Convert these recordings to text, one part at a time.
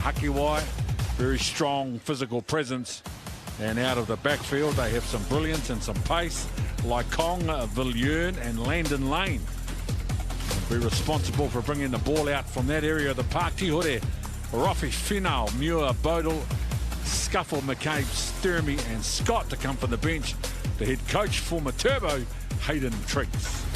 Hakiwai, very strong physical presence. And out of the backfield, they have some brilliance and some pace, like Kong, Villiern and Landon Lane. Be responsible for bringing the ball out from that area of the park. Tihure, Rofi Finau, Muir, Bodle, Scuffle, McCabe, Sturmy and Scott to come from the bench. The head coach, former Turbo, Hayden Triggs.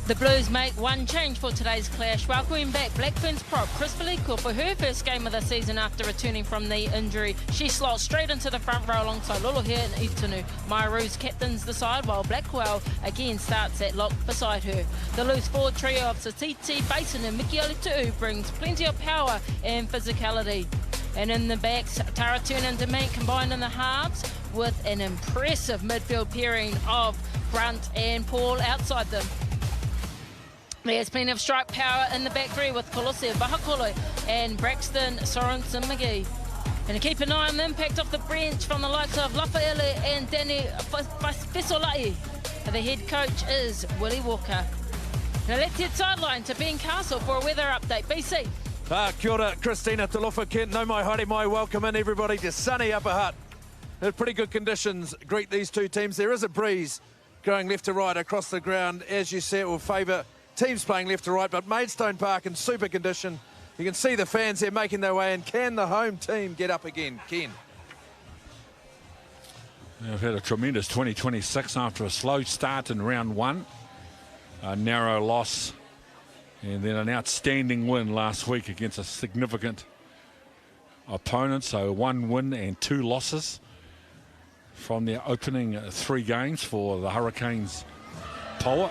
The Blues make one change for today's clash, welcoming back Black Ferns prop Chris Veliko for her first game of the season after returning from knee injury. She slots straight into the front row alongside Lolohe and Itunu. Mairu's captains the side, while Blackwell again starts at lock beside her. The loose forward trio of Satiti, Basin and Miki Alitu brings plenty of power and physicality. And in the backs, Tara Turner and Demand combined in the halves with an impressive midfield pairing of Brunt and Paul outside them. There's plenty of strike power in the back three with Kolose Bahakolo and Braxton Sorensen McGee. And to keep an eye on the impact of the bench from the likes of Lafaele and Danny Fesolai. The head coach is Willie Walker. Now let's head sideline to Ben Castle for a weather update. BC. Kia ora, Christina Talofa Kent. No mai haere mai. Welcome in everybody to sunny Upper Hutt. Pretty good conditions greet these two teams. There is a breeze going left to right across the ground. As you see, it will favour teams playing left to right, but Maidstone Park in super condition. You can see the fans there making their way in. Can the home team get up again? Ken? They've had a tremendous 2026 after a slow start in round one. A narrow loss and then an outstanding win last week against a significant opponent. So 1 win and 2 losses from their opening 3 games for the Hurricanes Poua.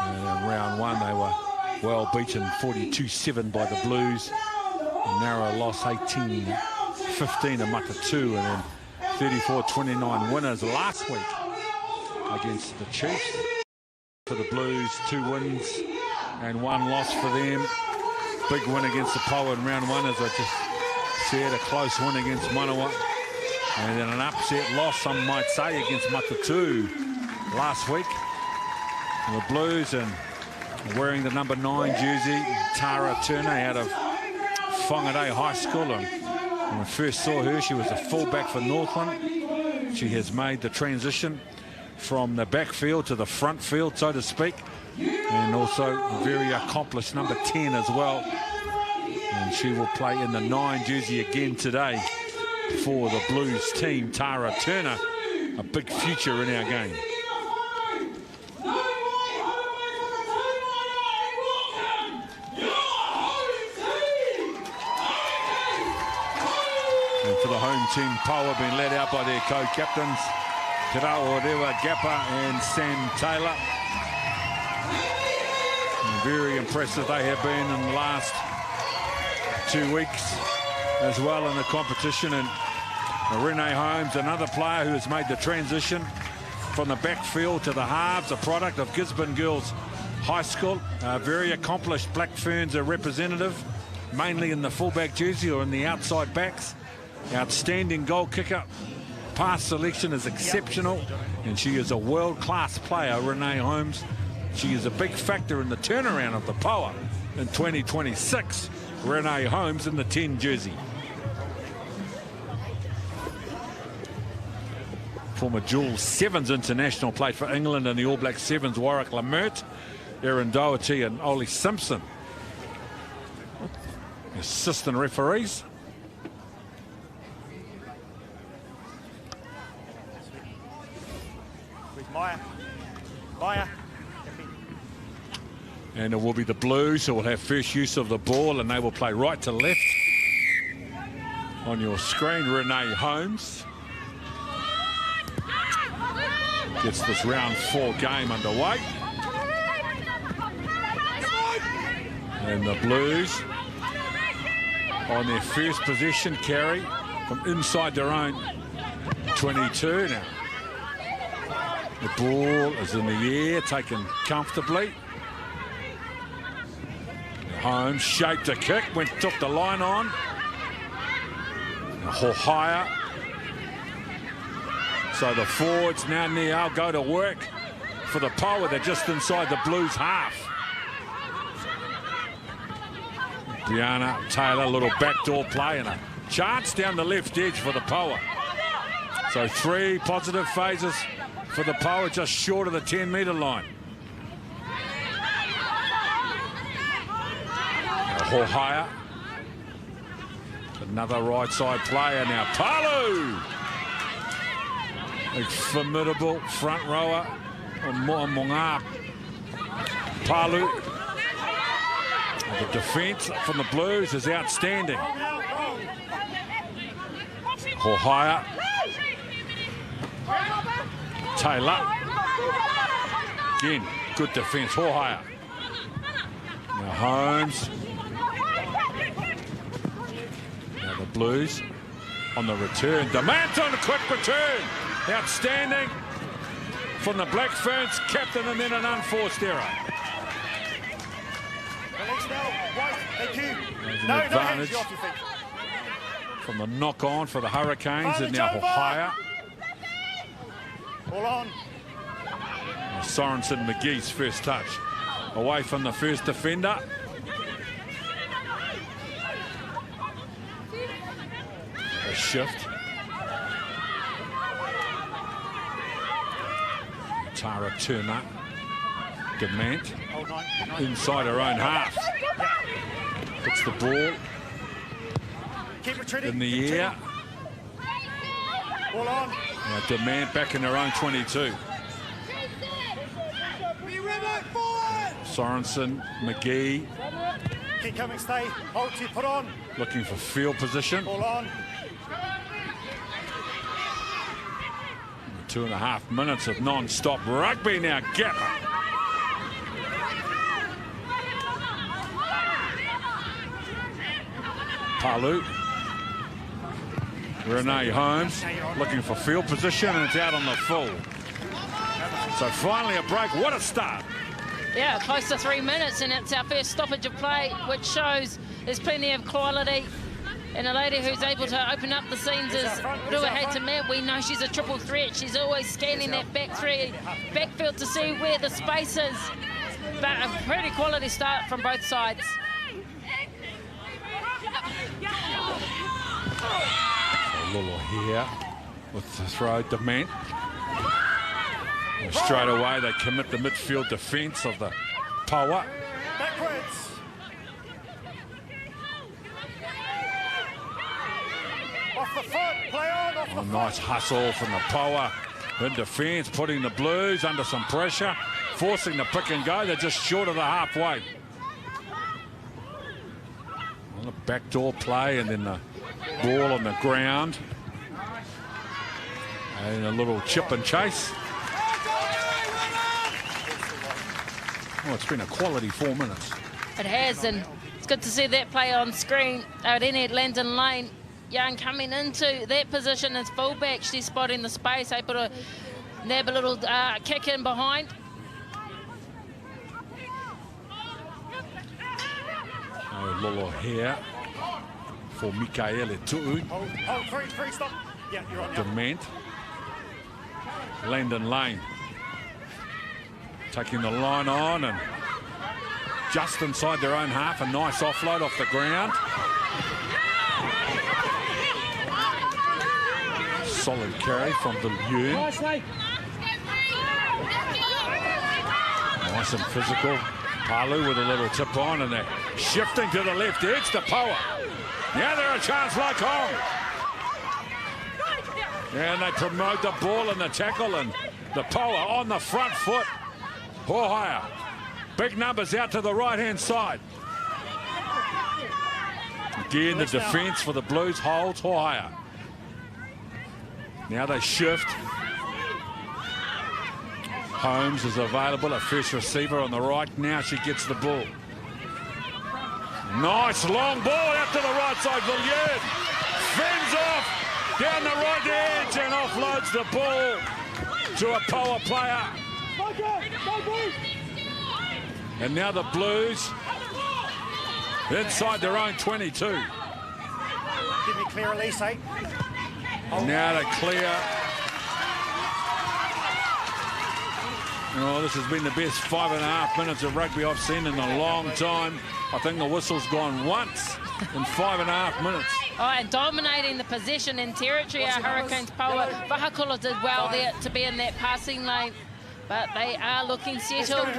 And in round one, they were well beaten 42-7 by the Blues. A narrow loss 18-15 to Makatu, and then 34-29 winners last week against the Chiefs. For the Blues, 2 wins and 1 loss for them. Big win against the Poua in round one, as I just said, a close win against Manawa. And then an upset loss, some might say, against Makatu last week. The Blues, and wearing the number 9 jersey, Tara Turner out of Whangarei High School. And when we first saw her, she was a fullback for Northland. She has made the transition from the backfield to the front field, so to speak, and also a very accomplished number 10 as well. And she will play in the 9 jersey again today for the Blues team. Tara Turner, a big future in our game. And for the home team, Poua being led out by their co-captains, Te Raorewa Gappa and Sam Taylor. And very impressive they have been in the last 2 weeks as well in the competition. And Renee Holmes, another player who has made the transition from the backfield to the halves, a product of Gisborne Girls High School. Very accomplished Black Ferns representative, mainly in the fullback jersey or in the outside backs. Outstanding goal kicker. Pass selection is exceptional, and she is a world-class player, Renee Holmes. She is a big factor in the turnaround of the Poua in 2026. Renee Holmes in the 10 jersey. Former dual Sevens international, played for England and the All Black Sevens, Warwick Lamert, Erin Doherty and Ollie Simpson. Assistant referees. Maya. And it will be the Blues who will have first use of the ball, and they will play right to left. On your screen, Renee Holmes gets this round 4 game underway. And the Blues on their first possession carry from inside their own 22 now. The ball is in the air, taken comfortably. Holmes shaped a kick, took the line on. Higher. So the forwards now go to work for the Poua. They're just inside the Blues half. Brianna Taylor, little backdoor play and a chance down the left edge for the Poua. So 3 positive phases for the Poua, just short of the 10-metre line. Hohaya. Another right side player now. Palu! A formidable front rower. Monga. Palu. The defence from the Blues is outstanding. Hohaya. Taylor. Again, good defence. Hohaya. Now Holmes. Now the Blues on the return. Demant on a quick return. Outstanding from the Black Ferns captain, and then an unforced error. No advantage from the knock on for the Hurricanes, and now Hohaya. All on. Sorensen McGee's first touch. Away from the first defender. A shift. Tara Turner. Demant. Inside her own half. Puts the ball in the air. All on. Now Demant back in her own 22. Sorensen, McGee. Keep coming, stay. Hold to, put on. Looking for field position. All on. 2.5 minutes of non-stop rugby now. Gapper. Palu. Renee Holmes looking for field position, and it's out on the full. So finally a break. What a start. Yeah, close to 3 minutes, and it's our first stoppage of play, which shows there's plenty of quality. And a lady who's able to open up the scenes is Rua Hatemet. We know she's a triple threat. She's always scanning that backfield to see where the space is. But a pretty quality start from both sides. Lulu here with the throw. Demant. Straight away they commit the midfield defence of the Poua. Backwards. Off the foot, play on, off the foot. Nice hustle from the Poua in defence, putting the Blues under some pressure, forcing the pick and go. They're just short of the halfway. Well, a backdoor play, and then the ball on the ground. And a little chip and chase. Oh, it's been a quality 4 minutes. It has, and it's good to see that play on screen out in at Landon Lane. Young coming into that position as fullback. She's spotting the space, able to nab a little kick in behind. Oh, Lolo here for Mikaele Tu'u. Hold, three, stop. Yeah, you're on. Demant. Landon Lane. Taking the line on, and just inside their own half, a nice offload off the ground. Solid carry from Viljoen. Nice and physical. Palu with a little tip on, and they're shifting to the left edge to Poua. Now they're a chance like home. And they promote the ball and the tackle, and the Poua on the front foot. Hohaya. Big numbers out to the right-hand side. Again, the defence for the Blues holds Hohaya. Now they shift. Holmes is available at first receiver on the right. Now she gets the ball. Nice long ball out to the right side. Viljoen fends off down the right edge and offloads the ball to a Poua player. And now the Blues inside their own 22. Give me clear release, eh? And now they clear Oh, this has been the best 5.5 minutes of rugby I've seen in a long time. I think the whistle's gone once in 5.5 minutes. Oh, and dominating the possession and territory, our Hurricanes. Poua. Vahakola did well there to be in that passing lane, but they are looking settled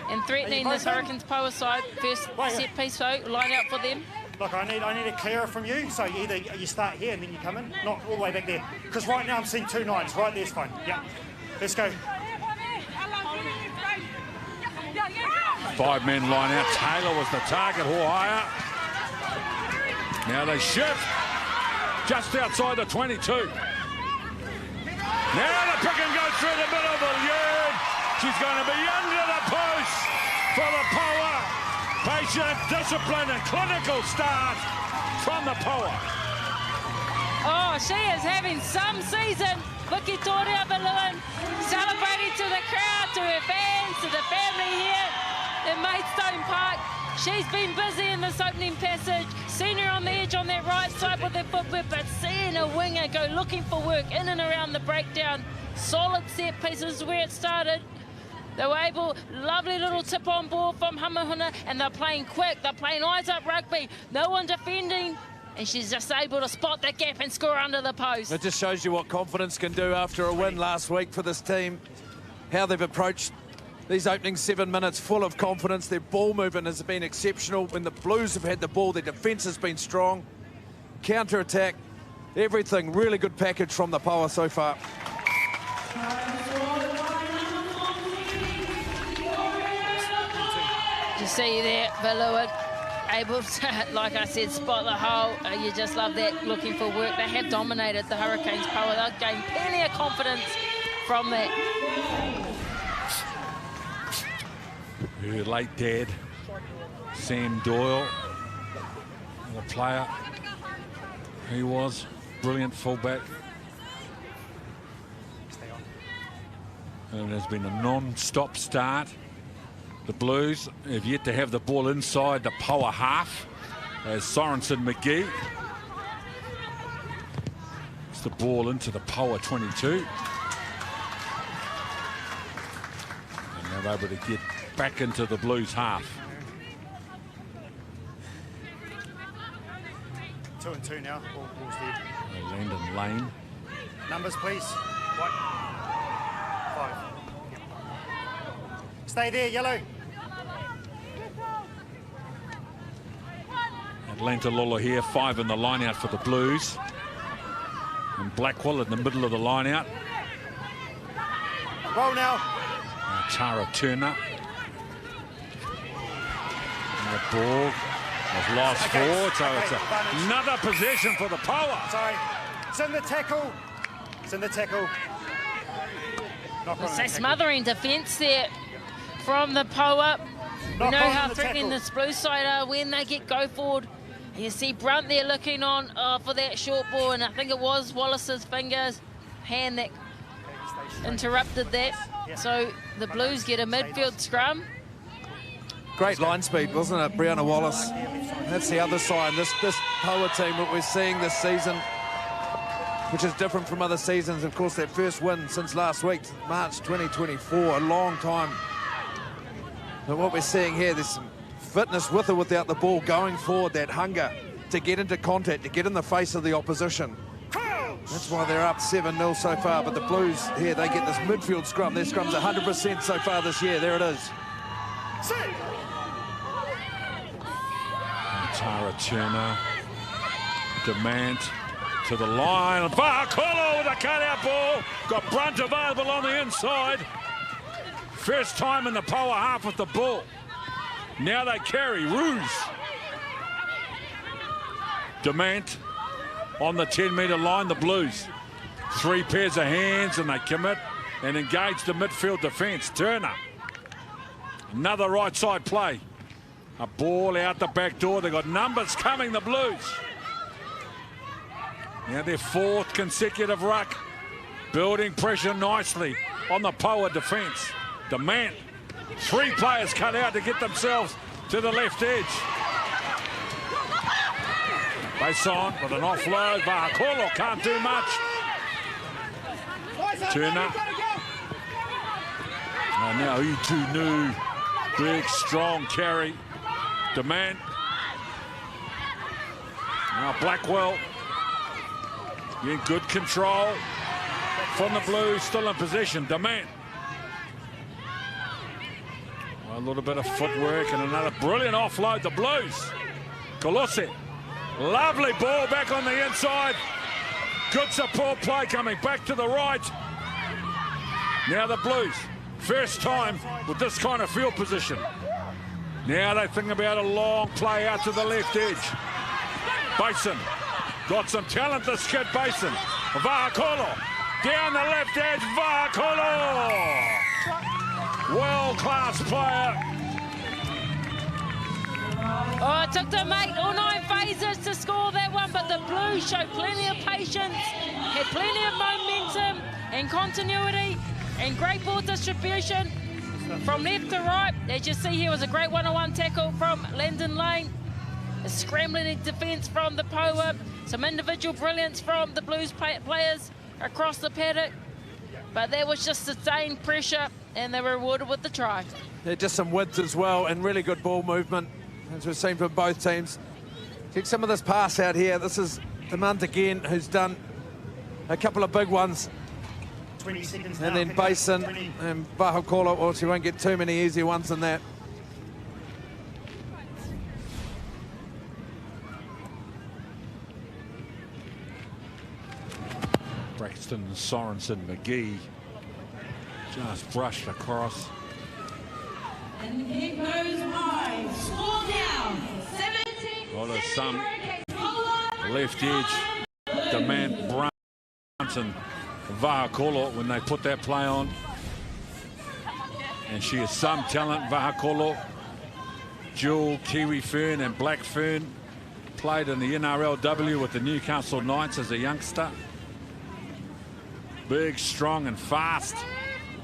and threatening this Hurricanes Poua side. First set piece, so line out for them. Look, I need a clearer from you, so either you start here and then you come in, not all the way back there. Because right now I'm seeing 2 9s, right there's fine. Yeah, let's go. 5-men line out. Taylor was the target, higher. Now they shift just outside the 22. Now the pick and go through the middle of the yard. She's going to be under the post for the Poua. Patient, disciplined and clinical start from the Poua. Oh, she is having some season. Vicky Torea Balloon celebrating to the crowd, to her fans, to the family here in Maidstone Park. She's been busy in this opening passage. Seen her on the edge on that right side with her footwork, but seeing a winger go looking for work in and around the breakdown. Solid set pieces where it started. They were able, lovely little tip on ball from Hamahuna, and they're playing quick, they're playing eyes up rugby, no one defending, and she's just able to spot the gap and score under the post. It just shows you what confidence can do after a win last week for this team, how they've approached these opening 7 minutes full of confidence. Their ball movement has been exceptional. When the Blues have had the ball, their defence has been strong. Counter-attack, everything, really good package from the Poua so far. You see there, Valuit able to, like I said, spot the hole. You just love that, looking for work. They have dominated the Hurricanes Poua. They've gained plenty of confidence from that. Her late dad, Sam Doyle, the player he was, brilliant fullback. And it has been a non-stop start. The Blues have yet to have the ball inside the Poua half as Sorensen McGee. It's the ball into the Poua 22. And they're able to get back into the Blues half. 2 and 2 now. Ball's dead. Landon Lane. Numbers, please. White. 5. Stay there, yellow. Atlanta Lolo here, 5 in the line out for the Blues. And Blackwell in the middle of the line out. Roll now. Tara Turner. And the ball was lost forward, so it's another possession for the Poua. Sorry. It's in the tackle. It's in the tackle. It's a smothering defence there from the Poua. We know how threatening this Blue side are when they get go forward. You see Brunt there looking on for that short ball, and I think it was Wallace's hand that interrupted that. So the Blues get a midfield scrum. Great line speed, wasn't it, Brianna Wallace? That's the other side. This Poua team that we're seeing this season, which is different from other seasons. Of course, that first win since last week, March 2024, a long time. But what we're seeing here, there's some fitness with or without the ball, going forward, that hunger to get into contact, to get in the face of the opposition. That's why they're up 7-0 so far. But the Blues here, they get this midfield scrum. Their scrum's 100% so far this year. There it is. Tara Turner, Demand to the line. Vahakola with a cut-out ball. Got Brunt available on the inside. First time in the Poua half with the ball. Now they carry Ruse. Demand on the 10-metre line, the Blues. 3 pairs of hands and they commit and engage the midfield defence. Turner. Another right side play. A ball out the back door. They've got numbers coming, the Blues. Now their 4th consecutive ruck. Building pressure nicely on the Poua defence. Demand. 3 players cut out to get themselves to the left edge. Base on with an offload. Vahakola can't do much. Turner. Now Itunu, big, strong carry. Demand. Now Blackwell in good control from the Blues, still in possession. Demand. A little bit of footwork and another brilliant offload. The Blues. Kolose. Lovely ball back on the inside. Good support play coming back to the right. Now the Blues. First time with this kind of field position. Now they think about a long play out to the left edge. Basin. Got some talent, this kid, Basin. Vahakolo. Down the left edge, Vahakolo. World-class player. Oh, it took them 8 or 9 phases to score that one, but the Blues showed plenty of patience, had plenty of momentum and continuity and great ball distribution from left to right. As you see here was a great one-on-one tackle from Landon Lane. A scrambling defence from the Poua. Some individual brilliance from the Blues players across the paddock. But there was just sustained pressure and they were rewarded with the try. Yeah, just some width as well and really good ball movement, as we've seen from both teams. Check some of this pass out here. This is Demant again, who's done a couple of big ones. 20 seconds and now, then Basin and Vahakolo. Well, she won't get too many easy ones than that. Braxton Sorensen McGee just brushed across. And here goes high. Score down. 17. Well, there's some left edge. Demand Brunson Vahakolo when they put that play on. And she has some talent, Vahakolo. Jewel, Kiwi Fern and Black Fern. Played in the NRLW with the Newcastle Knights as a youngster. Big, strong and fast.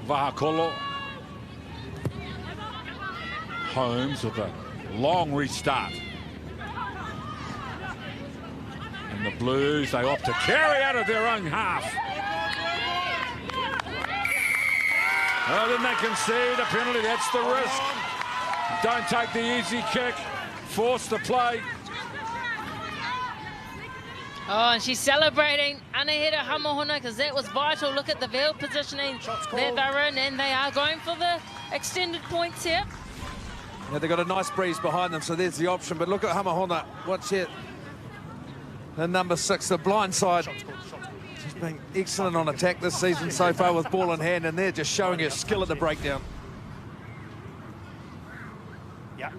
Vahakolo. Holmes with a long restart. And the Blues, they opt to carry out of their own half. Oh, then they concede a penalty. That's the risk. Don't take the easy kick. Force the play. Oh, and she's celebrating Anahira Hamahuna because that was vital. Look at the field positioning that they're in, and they are going for the extended points here. Yeah, they've got a nice breeze behind them, so there's the option. But look at Hamahuna. Watch it. And number 6, the blind side. She's been excellent on attack this season so far with ball in hand, and they're just showing her skill at the breakdown. Yeah.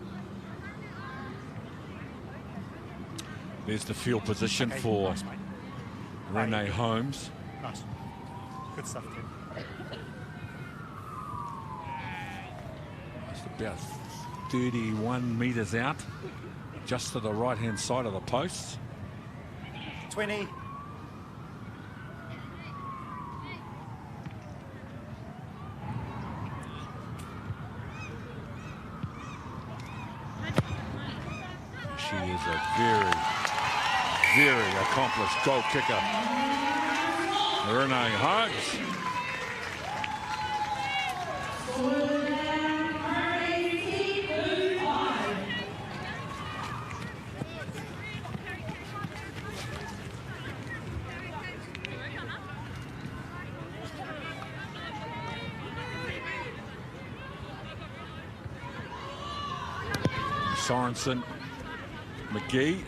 There's the field position for nice, Renee Holmes. Nice. Good stuff, Tim. It's about 31 metres out, just to the right-hand side of the post. 20. She is a very, very accomplished goal kicker. Renee Holmes. Sorensen, McGee.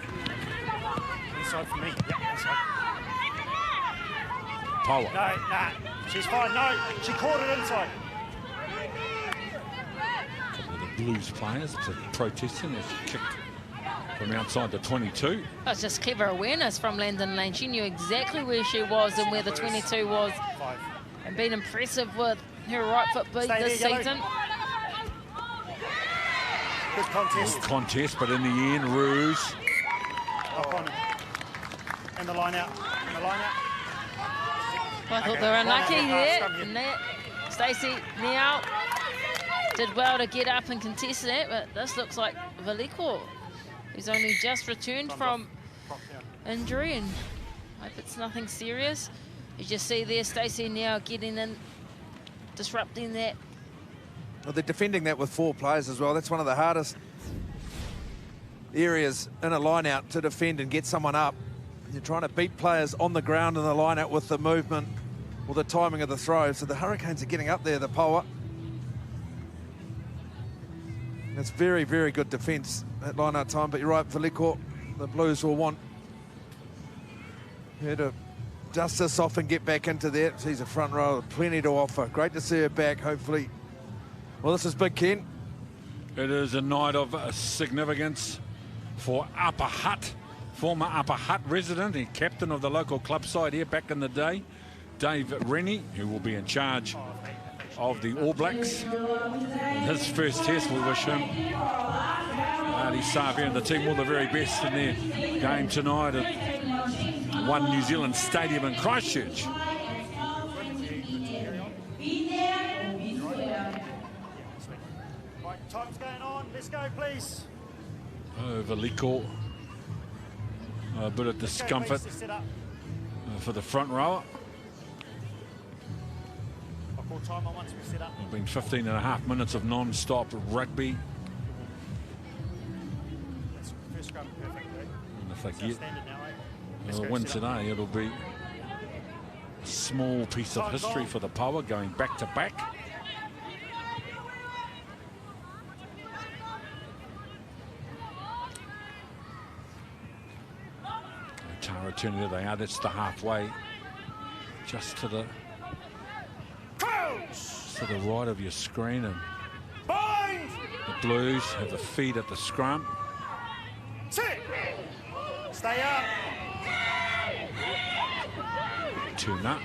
Inside for me. Yeah, inside. Poua. No, nah. She's fine. No, she caught it inside. A couple of the Blues players protesting as she kicked from outside the 22. Oh, it's just clever awareness from Landon Lane. She knew exactly where she was and where the 22 was. 5. And been impressive with her right foot beat this season. Good contest. Good contest, but in the end, Ruse. And the line out. And the line out. Well, I thought they were unlucky there. Stacey now did well to get up and contest that, but this looks like Veliko, who's only just returned from injury, and hope it's nothing serious. You just see there Stacey now getting in, disrupting that Well, they're defending that with 4 players as well. That's one of the hardest areas in a line-out to defend and get someone up. You're trying to beat players on the ground in the line-out with the movement or the timing of the throw. So the Hurricanes are getting up there, the Poua. It's very, very good defence at line-out time, but you're right, Veliko, the Blues will want her to dust this off and get back into there. She's a front row, plenty to offer. Great to see her back, hopefully. Well, this is big, Ken. It is a night of significance for Upper Hutt, former Upper Hutt resident and captain of the local club side here back in the day, Dave Rennie, who will be in charge of the All Blacks. In his first test, we wish him, Adi Savi and the team all the very best in their game tonight at One New Zealand Stadium in Christchurch. Right, time's going on. Let's go, please. Veliko, a bit of discomfort for the front rower. I'll call time on once we set up. It's been 15.5 minutes of non-stop rugby. That's first scrum, perfect. And if they That's our get standard now, eh? a win today, it'll be a small piece of Time's history on. for the Poua, going back to back. Tara turning, there they are. That's the halfway, just to the right of your screen, and Bind! the Blues have the feed at the scrum. Sit! Stay up. Turner,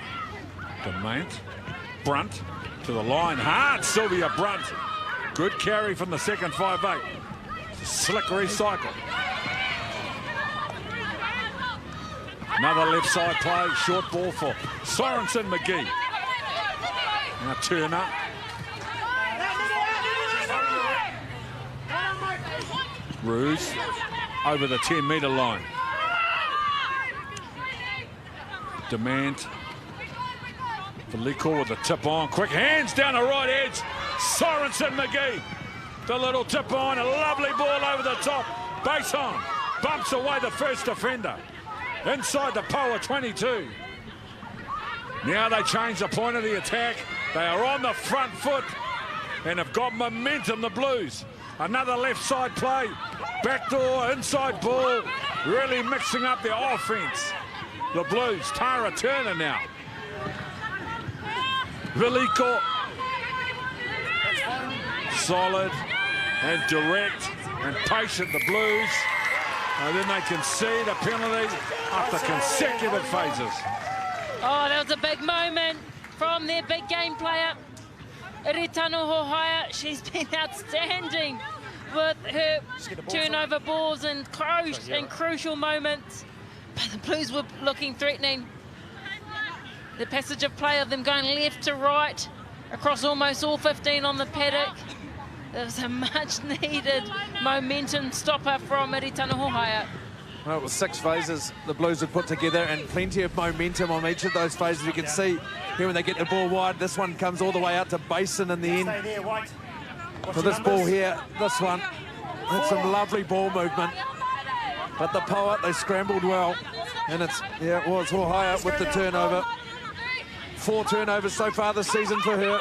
Demand, Brunt to the line, hard, Sylvia Brunt. Good carry from the second 5'8". Slick recycle. Another left side play, short ball for Sorensen McGee. Now Turner. Ruse over the 10-metre line. Demand. Veliko with the tip on. Quick hands down the right edge. Sorensen McGee. The little tip on. A lovely ball over the top. Base on. Bumps away the first defender. Inside the Poua 22. Now they change the point of the attack. They are on the front foot and have got momentum, the Blues. Another left side play. Backdoor, inside ball. Really mixing up their offense. The Blues. Tara Turner now. Veliko. Solid and direct and patient, the Blues. And then they concede a penalty after consecutive phases. Oh, that was a big moment from their big game player, Iritano Hohaia. She's been outstanding with her turnover balls and crucial moments. But the Blues were looking threatening. The passage of play of them going left to right across almost all 15 on the paddock. There was a much-needed momentum stopper from Iritano Hohaia. Well, it was 6 phases the Blues had put together and plenty of momentum on each of those phases. You can see here when they get the ball wide, this one comes all the way out to Basin in the end. Stay there, White. For this ball here, this one, had some lovely ball movement. But the Poua, they scrambled well. And it's, yeah, it was Hohaia with the turnover. 4 turnovers so far this season for her.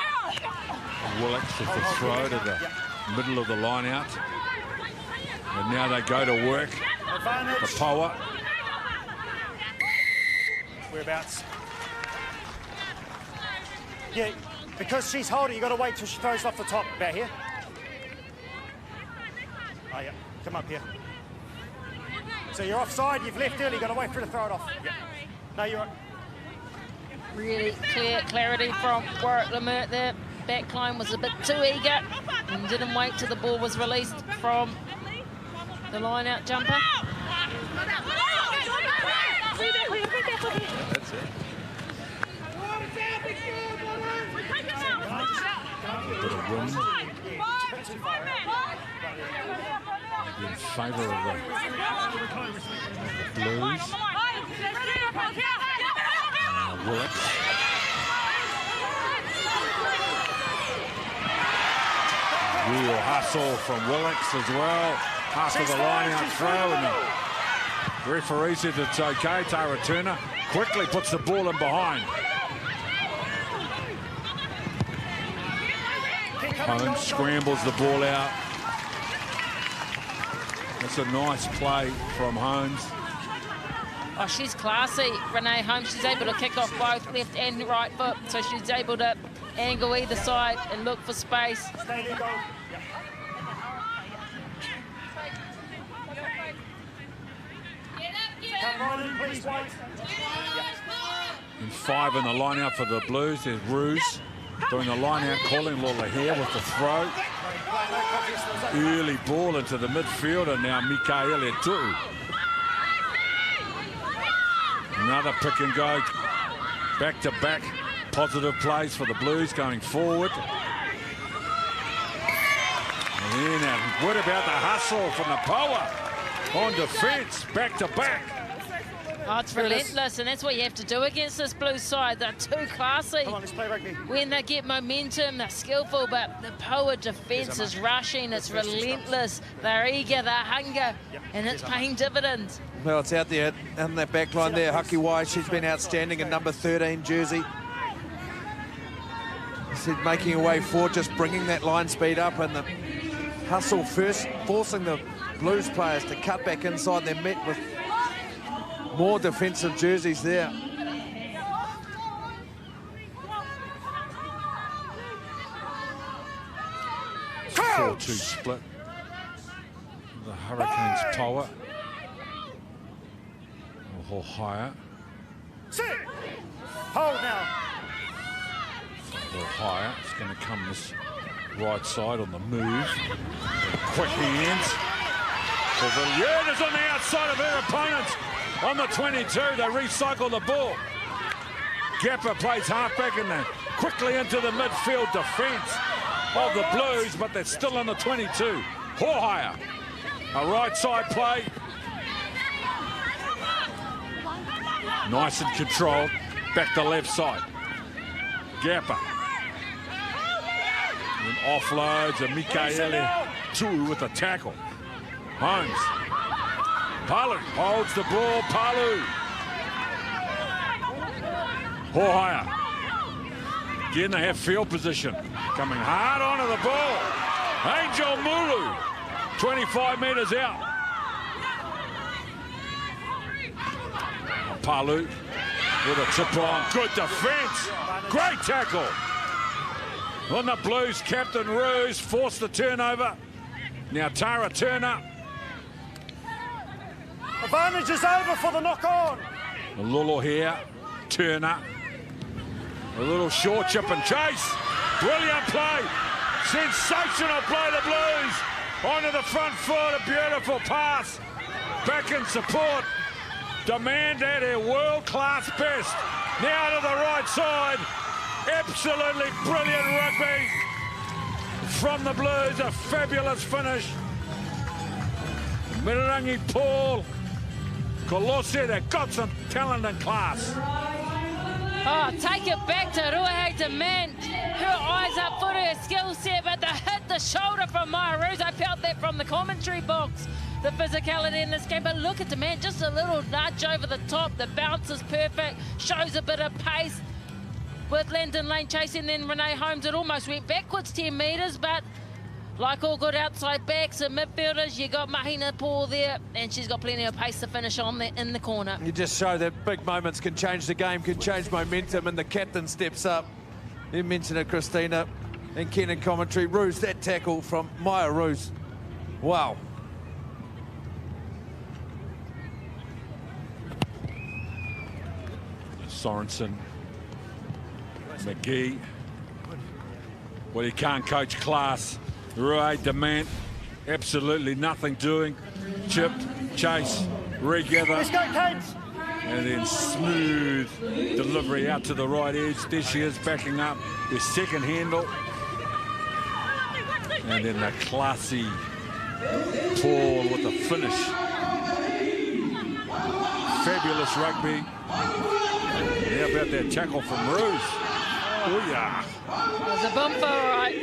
Willits with the throw to the middle of the line out. And now they go to work. Advantage. The Poua. Whereabouts? Yeah, because she's holding, you've got to wait till she throws off the top. About here. Oh, yeah. Come up here. So you're offside, you've left early, you've got to wait for her to throw it off. Yeah. No, you're... Really clear clarity from Warwick Lemert there. Backline was a bit too eager and didn't wait till the ball was released from the line-out jumper. That's it. Bit of wind in favour of the Blues. Willits. Real hustle from Willix as well. After the line-out throw, and the referee said it's okay. Tara Turner quickly puts the ball in behind. Holmes scrambles the ball out. That's a nice play from Holmes. Oh, she's classy, Renee Holmes. She's able to kick off both left and right foot, so she's able to angle either side and look for space. And 5 in the line-out for the Blues. There's Ruse doing the line-out, calling Lola here with the throw. Early ball into the midfield, and now Mikaele too. Another pick and go. Back-to-back positive plays for the Blues going forward. And then what about the hustle from the Poua on defence, back-to-back? Oh, it's relentless, and that's what you have to do against this Blues side. They're too classy. Come on, let's play rugby. When they get momentum, they're skillful, but the Poua defence is rushing. It's relentless. They're eager, they're hunger, and it's paying dividends. Well, it's out there in that back line there. Hakiwai, she's been outstanding in number 13 jersey. She's making her way forward, just bringing that line speed up, and the hustle first, forcing the Blues players to cut back inside. They're met with more defensive jerseys there. 4-2 split. The Hurricanes Poua. A little higher. Sit. Hold now. A little higher. It's going to come this right side on the move. Quick hands. Villiers on the outside of her opponents. On the 22, they recycle the ball. Gapper plays halfback and then quickly into the midfield defence of the Blues, but they're still on the 22. Hohaya, a right side play. Nice and controlled. Back to left side. Gapper. And offloads and Mikaele too with the tackle. Holmes. Palu holds the ball. Palu. Hohaya. Again, they have field position. Coming hard onto the ball. Angel Mulu. 25 metres out. Palu with a tip on. Good defence. Great tackle. On the Blues, Captain Ruse forced the turnover. Now Tara Turner. Advantage is over for the knock-on. A little here. Turner. A little short chip and chase. Brilliant play. Sensational play, the Blues. Onto the front foot. A beautiful pass. Back in support. Demand at her world-class best. Now to the right side. Absolutely brilliant rugby from the Blues. A fabulous finish. Mirarangi Paul. Colossia, they've got some talent and class. Oh, take it back to Ruahei Demand. Her eyes up for her skill set, but they hit the shoulder from Maya Ruse. I felt that from the commentary box. The physicality in this game, but look at Demand, just a little nudge over the top. The bounce is perfect, shows a bit of pace. With Landon Lane chasing, then Renee Holmes, it almost went backwards 10 metres, but like all good outside backs and midfielders, you got Mahina Paul there, and she's got plenty of pace to finish on in the corner. You just show that big moments can change the game, can change momentum, and the captain steps up. You mentioned it, Christina, and Ken in commentary. Ruse, that tackle from Maya Ruse. Wow. Sorensen. McGee. Well, he can't coach class. Ruahei Demand, absolutely nothing doing. Chipped, chase, regather. Let's go, Canes. And then smooth delivery out to the right edge. There she is backing up her second handle. And then the classy Paul with the finish. Fabulous rugby. How about that tackle from Ruse? Oh, yeah. It was a bumper, all right.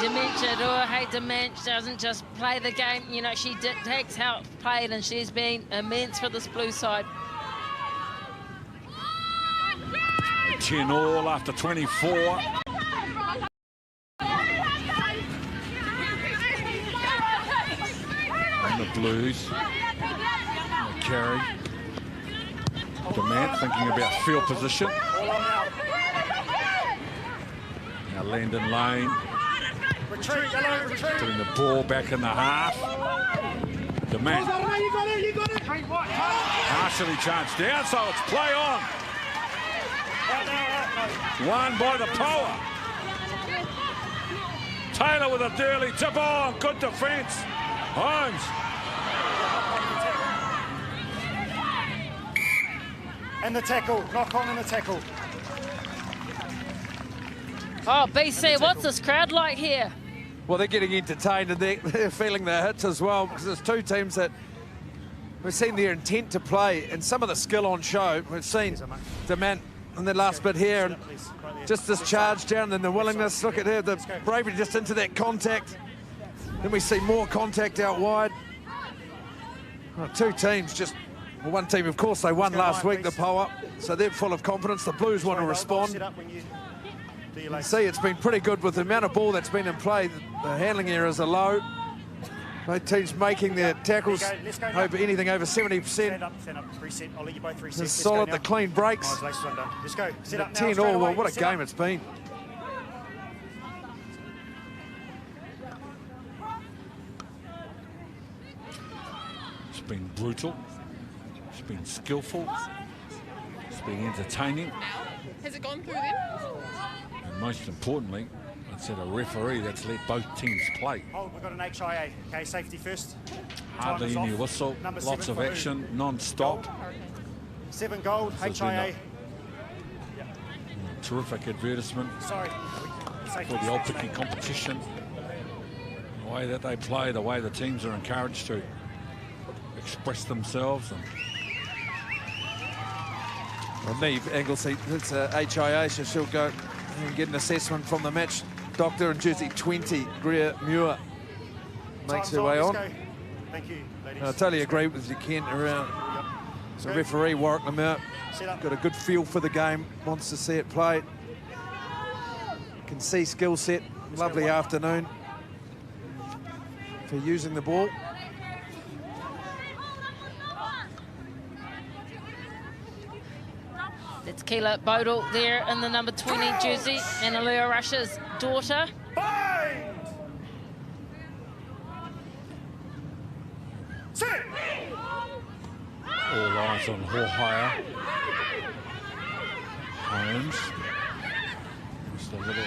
Dementia, hey, Dementia doesn't just play the game. You know, she takes how it's played, and she's been immense for this blue side. 10 all after 24. And the Blues. Carry. Demand thinking about field position. Now Landon Lane. Retreat, yellow, retreat. Putting the ball back in the half. Demand. Partially charged down, so it's play on. Won by the Poua. Taylor with a dirty tip on. Good defence. Holmes. And the tackle. Knock on and the tackle. Oh, BC, what's this crowd like here? Well, they're getting entertained and they're feeling their hits as well, because there's two teams that we've seen their intent to play and some of the skill on show. We've seen Demand in the last bit here, and just this charge down and the willingness. Look at her, the bravery just into that contact. Then we see more contact out wide. Well, two teams just, well, one team, of course, they won last week, the Poua, so they're full of confidence. The Blues want to respond. You can see it's been pretty good with the amount of ball that's been in play. The handling errors are low. Both teams making their tackles over anything over 70%. Stand up, reset. I'll let you both reset. It's solid, the clean breaks. Let's go. Set up now. 10 all, well, what a game it's been. It's been brutal. It's been skillful. It's been entertaining. Has it gone through then? And most importantly, it's a referee that's let both teams play. Hold, we've got an HIA. Okay, safety first. Hardly any whistle, lots of action, non-stop. 7 gold, So it's HIA. Terrific advertisement Sorry. for the Aupiki competition. The way that they play, the way the teams are encouraged to express themselves. And Well, Neve Anglesey, it's HIA, so she'll go and get an assessment from the match doctor, in jersey 20, Greer Muir, makes her way on. Thank you, ladies. I totally agree with you, Ken, around the referee, Warwick Lamert. Got a good feel for the game, wants to see it played. Can see skill set, lovely afternoon for using the ball. It's Keela Bodle there in the number 20 jersey, and Alea Rush's daughter. Bind! Sit! all eyes on Hohaya. Holmes. Just a little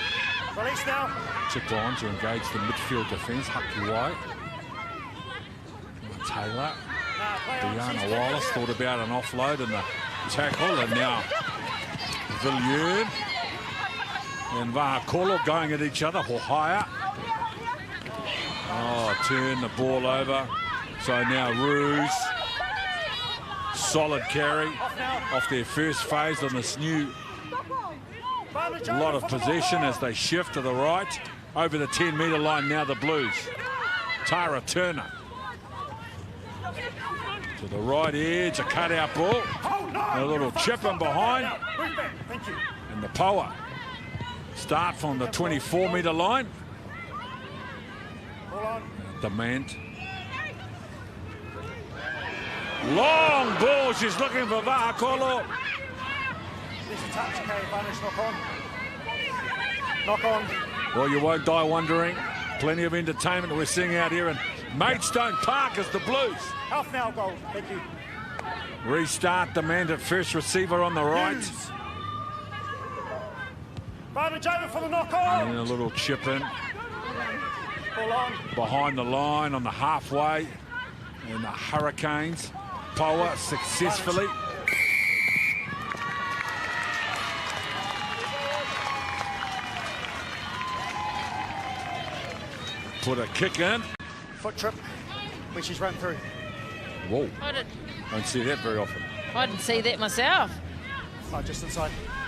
Release now. chip on to engage the midfield defence. Hucky White. Taylor. Diana Wallace thought about an offload and the tackle, and now Villiers and Vahakolo going at each other. Hohaya. Oh, turn the ball over. So now Ruse. Solid carry off their first phase on this new lot of possession as they shift to the right. Over the 10-metre line now the Blues. Tara Turner. To the right edge, a cut-out ball. A little chip in behind. And the Poua start from the 24-metre line. Demand. Long ball, she's looking for Vahakolo. There's a touch, okay, advantage, knock on. Knock on. Well, you won't die wondering. Plenty of entertainment we're seeing out here in Maidstone Park as the Blues. Half now, goal. Thank you. Restart demanded first receiver on the right. Advantage over for the knock on. And a little chip in. Ball on. Behind the line on the halfway. And the Hurricanes. Poua successfully. Put a kick in. Foot trip, which she's run through. Whoa. Don't see that very often. I didn't see that myself. Oh, just inside.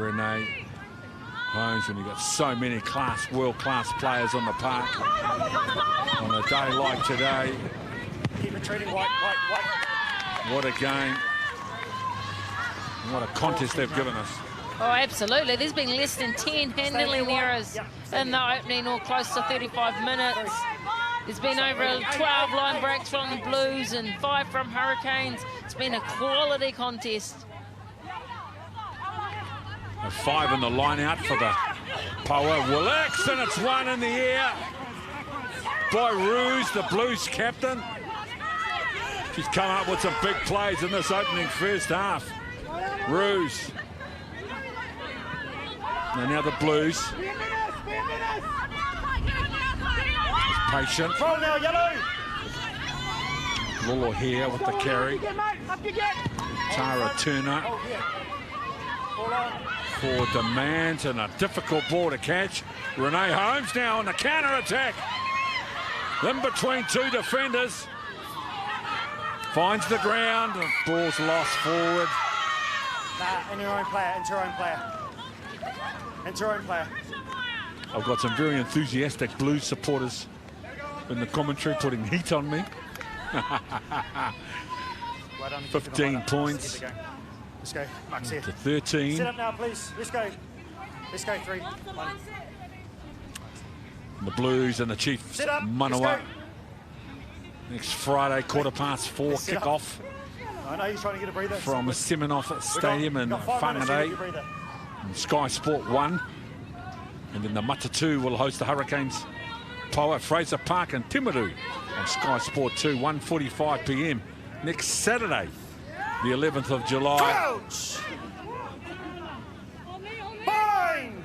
Renee Holmes, when you've got so many world-class players on the park on a day like today. Keep retreating, White. What a game. What a contest they've given us. Oh, absolutely. There's been less than 10 handling errors in the opening or close to 35 minutes. There's been over 12 line breaks from the Blues and 5 from Hurricanes. It's been a quality contest. A 5 in the line out for the Poua. Willix, and it's 1 in the air by Ruse, the Blues captain. She's come up with some big plays in this opening first half. Ruse. And now the Blues. Is patient. Roll now, yellow. Lolo here with the carry. Tara Turner for demand, and a difficult ball to catch. Renee Holmes now on the counter-attack. In between 2 defenders. Finds the ground. Ball's lost forward. Nah, into your own player, into your own player. Into your own player. I've got some very enthusiastic Blues supporters in the commentary putting heat on me. 15 points. Let's go. Max here. To 13. Sit up now, please. Let's go. Let's go. 3, 1. The Blues and the Chiefs. Sit up. Manawa. Next Friday, 4:15 kickoff I know he's trying to get a breather. from Seminoff Stadium in Whangarei. Sky Sport 1. And then the Matatu will host the Hurricanes. Poua, Fraser Park and Timaru on Sky Sport 2, 1:45 p.m. next Saturday, the 11th of July. Crouch! Bind!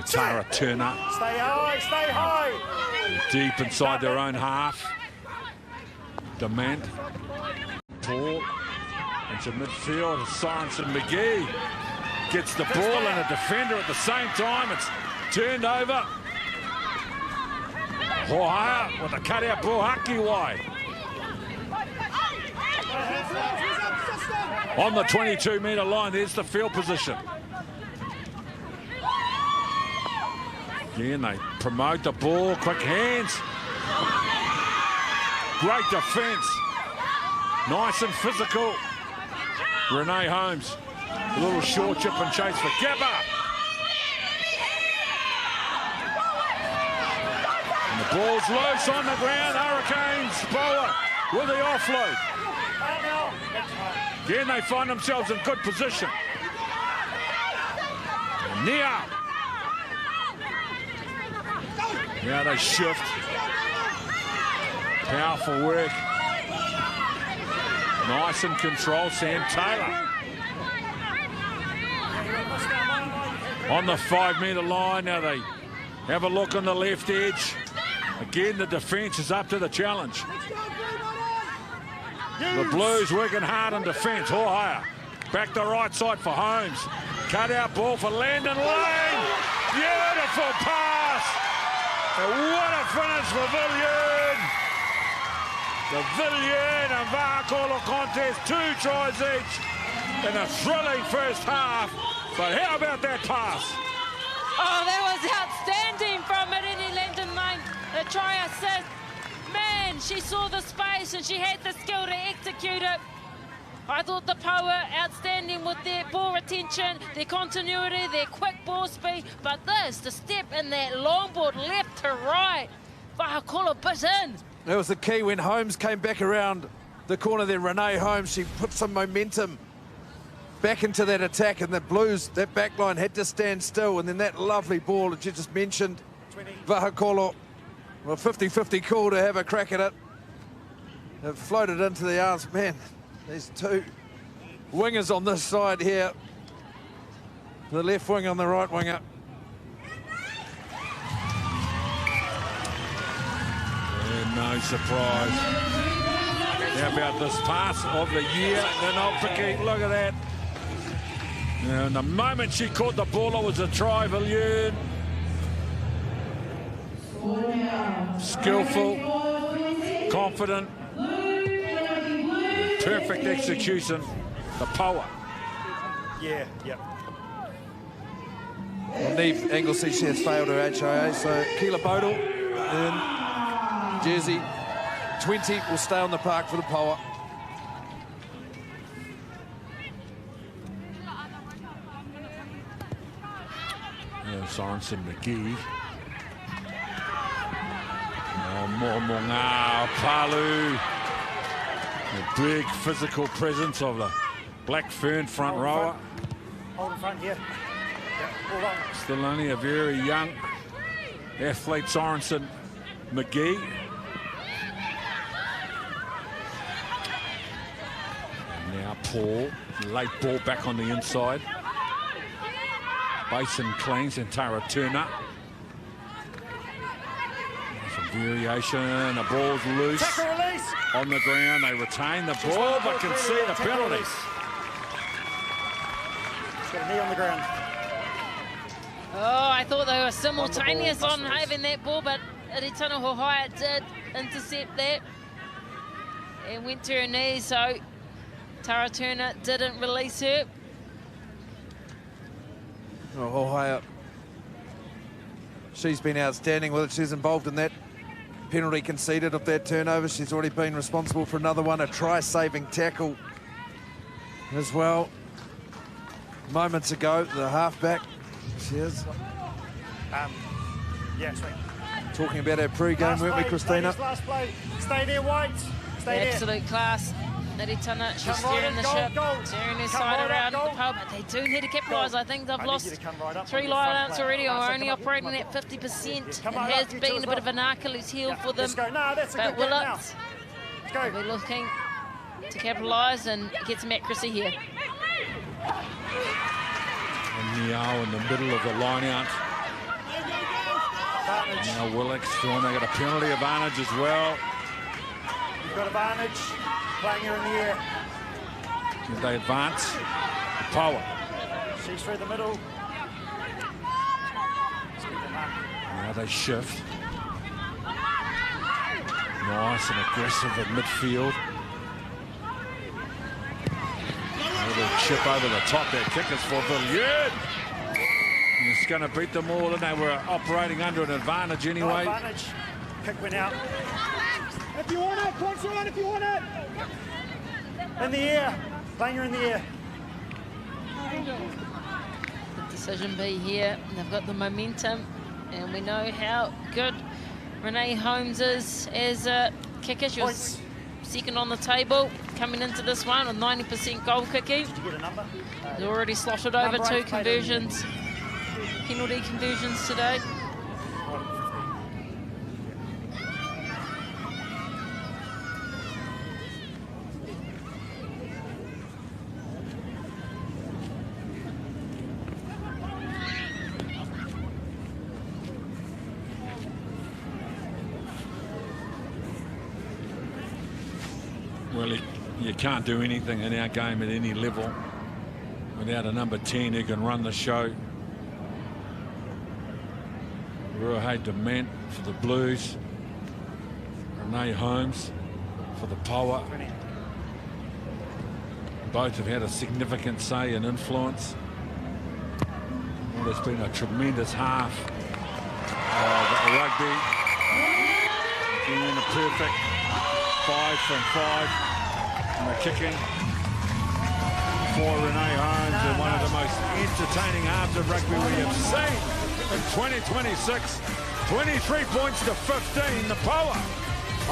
Tara Turner. Stay high, stay high. Deep inside their own half. Demand. Paul into midfield. Sorensen McGee gets the ball and a defender at the same time. It's turned over. Poua with a cutout ball. Hakiwai. On the 22-metre line, there's the field position. Again, they promote the ball. Quick hands. Great defence. Nice and physical. Renee Holmes. A little short chip and chase for Gabba. And the ball's loose on the ground. Hurricanes. Poua with the offload. Again, they find themselves in good position. Nia. Now they shift. Powerful work. Nice in control, Sam Taylor. On the 5-metre line, now they have a look on the left edge. Again, the defence is up to the challenge. The Blues working hard on defence. Hauhaya back the right side for Holmes. Cut out ball for Landon Lane. Beautiful pass. And what a finish for Villiers. The Villiers and Vahakolo contest, 2 tries each in a thrilling first half. But how about that pass? Oh, that was outstanding from Irini Landon Lane. The try assist. Man, she saw the space and she had the skill to execute it. I thought the Poua outstanding with their ball retention, their continuity, their quick ball speed. But this, the step in that long board left to right. Vahakolo bit in. That was the key when Holmes came back around the corner there. Renee Holmes, she put some momentum back into that attack, and the Blues, that back line had to stand still. And then that lovely ball that you just mentioned, Vahakolo, well, 50-50 call to have a crack at it. It floated into the arms. Man, there's 2 wingers on this side here. The left wing on the right winger. And no surprise. How about this pass of the year? Then Aupiki, look at that. And the moment she caught the ball, it was a try, Villiers. Skillful, confident, perfect execution, the Poua. Yeah, yeah. Well, Neve Anglesey, she has failed her HIA, so Keela Bodle in jersey 20 will stay on the park for the Poua. Sorensen McGee. Momonga, Palu. The big physical presence of the Black Fern front rower. Hold in front here. Yeah, all on. Still only a very young athlete, Sorensen McGee. And now Paul, late ball back on the inside. Basin cleans and Tara Turner. Some variation, the ball's loose. Tackle release. On the ground, they retain the ball but concede a penalty. She's got a knee on the ground. Oh, I thought they were simultaneous on having that ball, but Aritana Hohaya did intercept that and went to her knees, so Tara Turner didn't release her. Oh, Hohaya, she's been outstanding with it. She's involved in that penalty conceded of that turnover. She's already been responsible for another one, a try-saving tackle as well. Moments ago, the halfback, she is. Yeah, sweet. Talking about our pre-game, weren't we, Christina? Last play. Stay there, White. Stay there. Absolute class. Aritana, she's Come steering right the up, ship, goal. steering her Come side right around up, the pub. They do need to capitalise. I think they've I need lost you to come right up 3 on your front line-outs play. already, or Right, so only come up, operating come at 50%. Come It on, has up, you been two a as bit of well. an Achilles heel Yeah, for them. let's go. No, that's a But good game now. Willits Let's go. will be looking to capitalise and get some accuracy here. And Niao in the middle of the line-out. Advantage. Now Willix feeling they got a penalty advantage as well. You've got advantage. Playing her in the air. Did they advance? Poua. She's through the middle. Now they shift. Nice and aggressive at midfield. A little chip over the top. Their kick is for Villiers. It's going to beat them all, and they were operating under an advantage anyway. Advantage. Kick went out. If you want it, points around if you want it. In the air. Playing her in the air. The decision be here. They've got the momentum, and we know how good Renee Holmes is as a kicker. She was second on the table coming into this one with 90% goal kicking. Did you get a number? He's already slotted over Number 2 8 played in. conversions, penalty conversions today. Well, you can't do anything in our game at any level without a number 10 who can run the show. Ruahei Dement for the Blues. Renee Holmes for the Poua. Both have had a significant say and influence. Well, there's been a tremendous half of rugby. Being a perfect 5 from 5. And the kicking for Renee Holmes, and one of the most entertaining halves of rugby we have seen in 2026. 23 points to 15, the Poua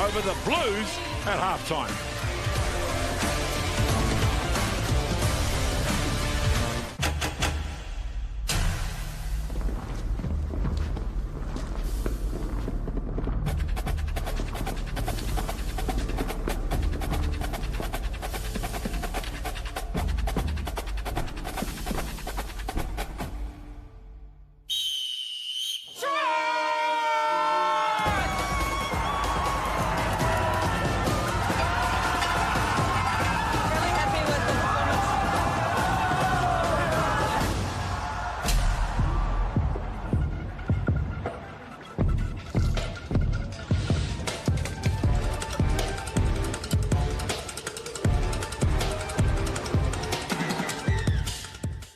over the Blues at halftime.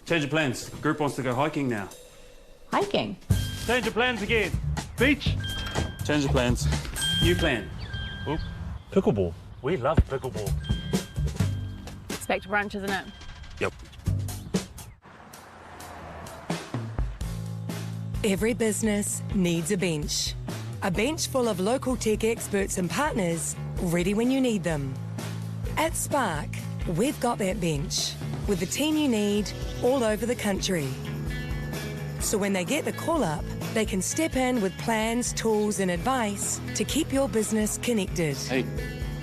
Change of plans. Group wants to go hiking now. Hiking? Change of plans again. Beach. Change of plans. New plan. Oop. Pickleball. We love pickleball. It's back to brunch, isn't it? Yep. Every business needs a bench. A bench full of local tech experts and partners, ready when you need them. At Spark, we've got that bench, with the team you need all over the country. So when they get the call up, they can step in with plans, tools and advice to keep your business connected. Hey,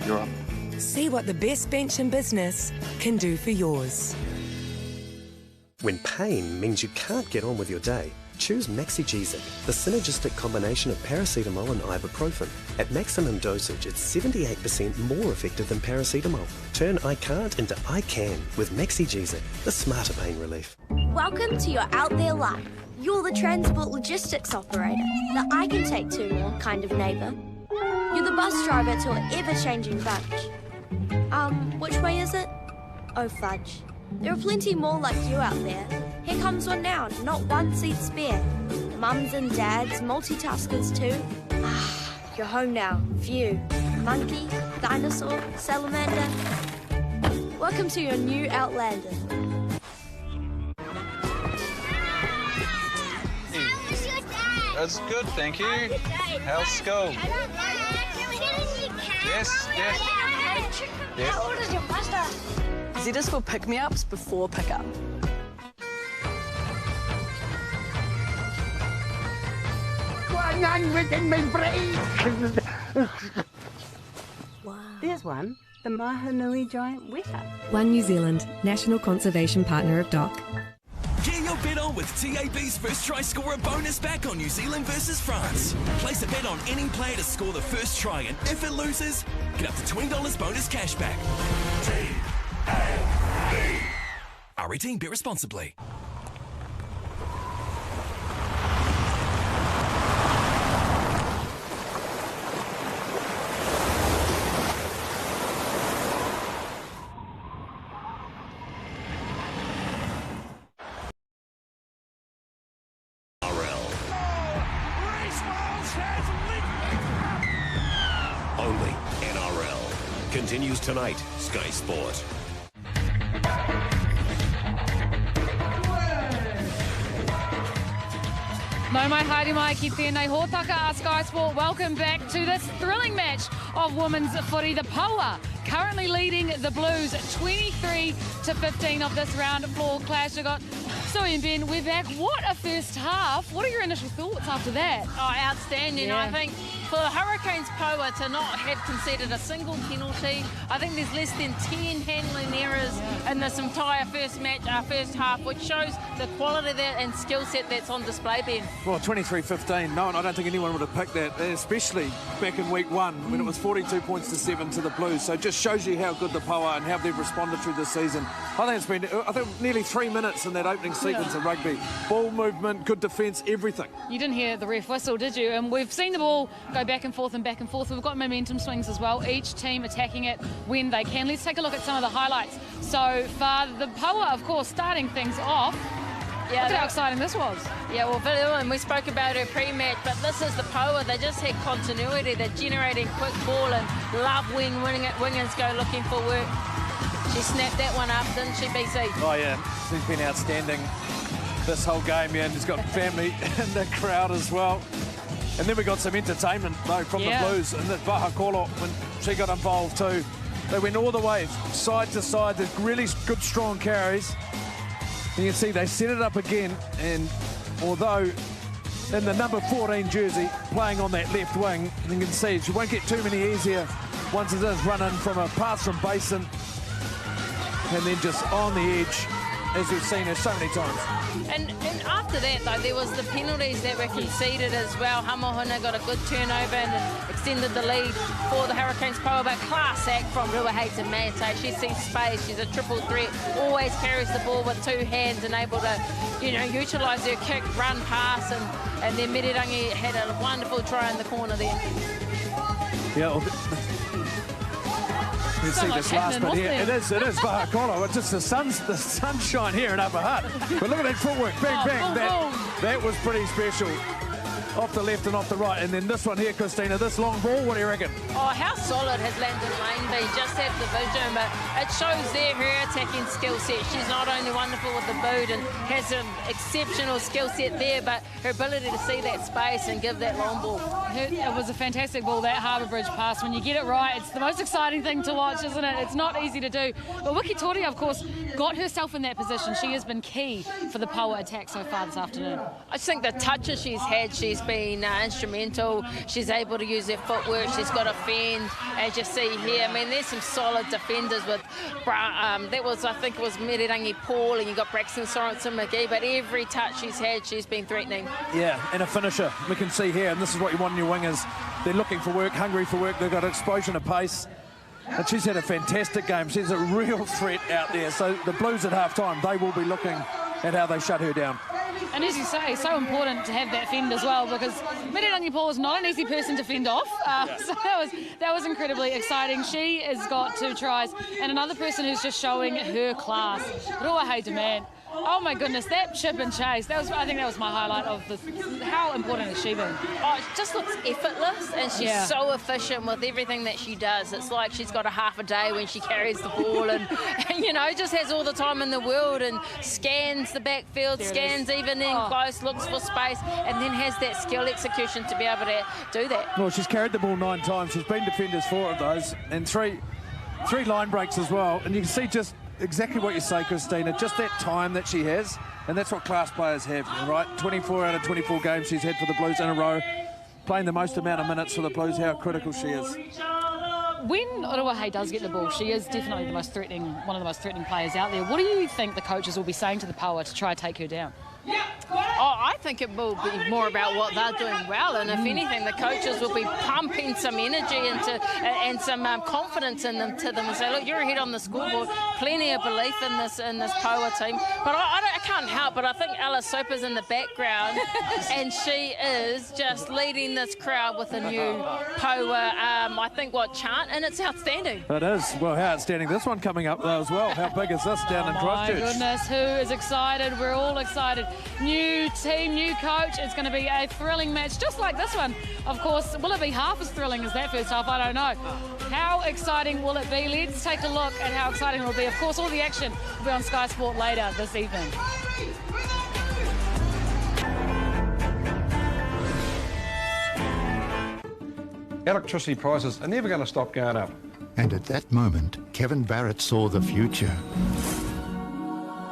you're up. See what the best bench in business can do for yours. When pain means you can't get on with your day, choose Maxigesic, the synergistic combination of paracetamol and ibuprofen. At maximum dosage, it's 78% more effective than paracetamol. Turn I can't into I can with Maxigesic, the smarter pain relief. Welcome to your out there life. You're the transport logistics operator, the I can take two more kind of neighbour. You're the bus driver to an ever-changing bunch. Which way is it? Oh fudge. There are plenty more like you out there. Here comes one now, not one seat spare. Mums and dads, multitaskers too. Ah, you're home now. View. Monkey, dinosaur, salamander. Welcome to your new Outlander. That's good, thank you. How's school? Yes, yes. How old is your master? Z is for pick-me-ups before pick-up. Wow. There's one, the Mahanui giant weta. One New Zealand, National Conservation Partner of DOC. Get your bet on with TAB's first try scorer bonus back on New Zealand versus France. Place a bet on any player to score the first try, and if it loses, get up to $20 bonus cash back. R18, bet responsibly. Only NRL. Continues tonight, Sky Sport. No mai haere mai ki tēnei hōtaka a Sky Sport. Welcome back to this thrilling match of women's footy. The Poua currently leading the Blues 23-15 of this round floor clash. We've got Sue and Ben, we're back. What a first half. What are your initial thoughts after that? Oh, outstanding. Yeah. I think for the Hurricanes Poua to not have conceded a single penalty, I think there's less than 10 handling errors in this entire first half, which shows the quality there and skill set that's on display, Ben. Well, 23-15, no, I don't think anyone would have picked that, especially back in week one when it was 42 points to 7 to the Blues. So it just shows you how good the Poua and how they've responded through this season. I think it's been, nearly 3 minutes in that opening sequence of rugby. Ball movement, good defence, everything. You didn't hear the ref whistle, did you? And we've seen the ball go back and forth and back and forth. We've got momentum swings as well, each team attacking it when they can. Let's take a look at some of the highlights so far. The Poua, of course, starting things off. Yeah, look at how exciting this was. Yeah, well, and we spoke about her pre-match, but this is the Poua. They just had continuity. They're generating quick ball and love wingers go looking for work. She snapped that one up, didn't she, BC? Oh, yeah. She's been outstanding this whole game, yeah, and she's got family in the crowd as well. And then we got some entertainment, though, from the Blues. And the Vahakolo, when she got involved, too. They went all the way, side to side. There's really good, strong carries. And you can see they set it up again. And although in the number 14 jersey, playing on that left wing, you can see she won't get too many easier once it is running from a pass from Basin. And then just on the edge, as we've seen her so many times. And after that, though, there was the penalties that were conceded as well. Hamohuna got a good turnover and extended the lead for the Hurricanes Poua, but class act from Ruahei Mate. She sees space, she's a triple threat, always carries the ball with two hands and able to, utilise her kick, run, pass, and then Mirirangi had a wonderful try in the corner there. Yeah, You So see much this last happening, bit here. wasn't It is Vahakolo. It's just the sunshine here in Upper Hutt. But look at that footwork. Bang, bang. That was pretty special. Off the left and off the right. And then this one here, Christina, this long ball, what do you reckon? Oh, how solid has Landon Lane been? Just had the vision, but it shows there her attacking skill set. She's not only wonderful with the boot and has an exceptional skill set there, but her ability to see that space and give that long ball. It was a fantastic ball, that Harbour Bridge pass. When you get it right, it's the most exciting thing to watch, isn't it? It's not easy to do. But Wiki Toria, of course, got herself in that position. She has been key for the Poua attack so far this afternoon. I think the touches she's had, she's been instrumental. She's able to use her footwork. She's got a fend, as you see here. I mean, there's some solid defenders with, that was, I think it was Merirangi Paul, and you got Braxton Sorensen McGee, but every touch she's had, she's been threatening. Yeah, and a finisher. We can see here, and this is what you want in your wingers. They're looking for work, hungry for work. They've got an explosion of pace. And she's had a fantastic game. She's a real threat out there. So the Blues at half-time, they will be looking at how they shut her down. And as you say, so important to have that fend as well, because Merirangi Paul is not an easy person to fend off. So that was incredibly exciting. She has got 2 tries, and another person who's just showing her class, Ruahei Demand. Oh my goodness, that chip and chase, I think that was my highlight of this. How important has she been? Oh, it just looks effortless, and she's so efficient with everything that she does. It's like she's got a half a day when she carries the ball and you know, just has all the time in the world and scans the backfield, scans even in close, looks for space, and then has that skill execution to be able to do that. Well, she's carried the ball 9 times. She's been defenders 4 of those, and three line breaks as well. And you can see just exactly what you say, Christina, just that time that she has, and that's what class players have, right? 24 out of 24 games she's had for the Blues in a row, playing the most amount of minutes for the Blues, how critical she is. When Ruahei does get the ball, she is definitely one of the most threatening players out there. What do you think the coaches will be saying to the Poua to try and take her down? Oh, I think it will be more about what they're doing well, and if anything, the coaches will be pumping some energy and some confidence in them to them and say, look, you're ahead on the scoreboard. Plenty of belief in this Poua team. But I can't help, but I think Alice Soper's in the background, and she is just leading this crowd with a new Poua, I think, chant, and it's outstanding. It is. Well, how outstanding. This one coming up though as well. How big is this down in Christchurch? My goodness, who is excited? We're all excited. New team, new coach. It's going to be a thrilling match, just like this one. Of course, will it be half as thrilling as that first half? I don't know. How exciting will it be? Let's take a look at how exciting it will be. Of course, all the action will be on Sky Sport later this evening. Electricity prices are never going to stop going up. And at that moment, Kevin Barrett saw the future.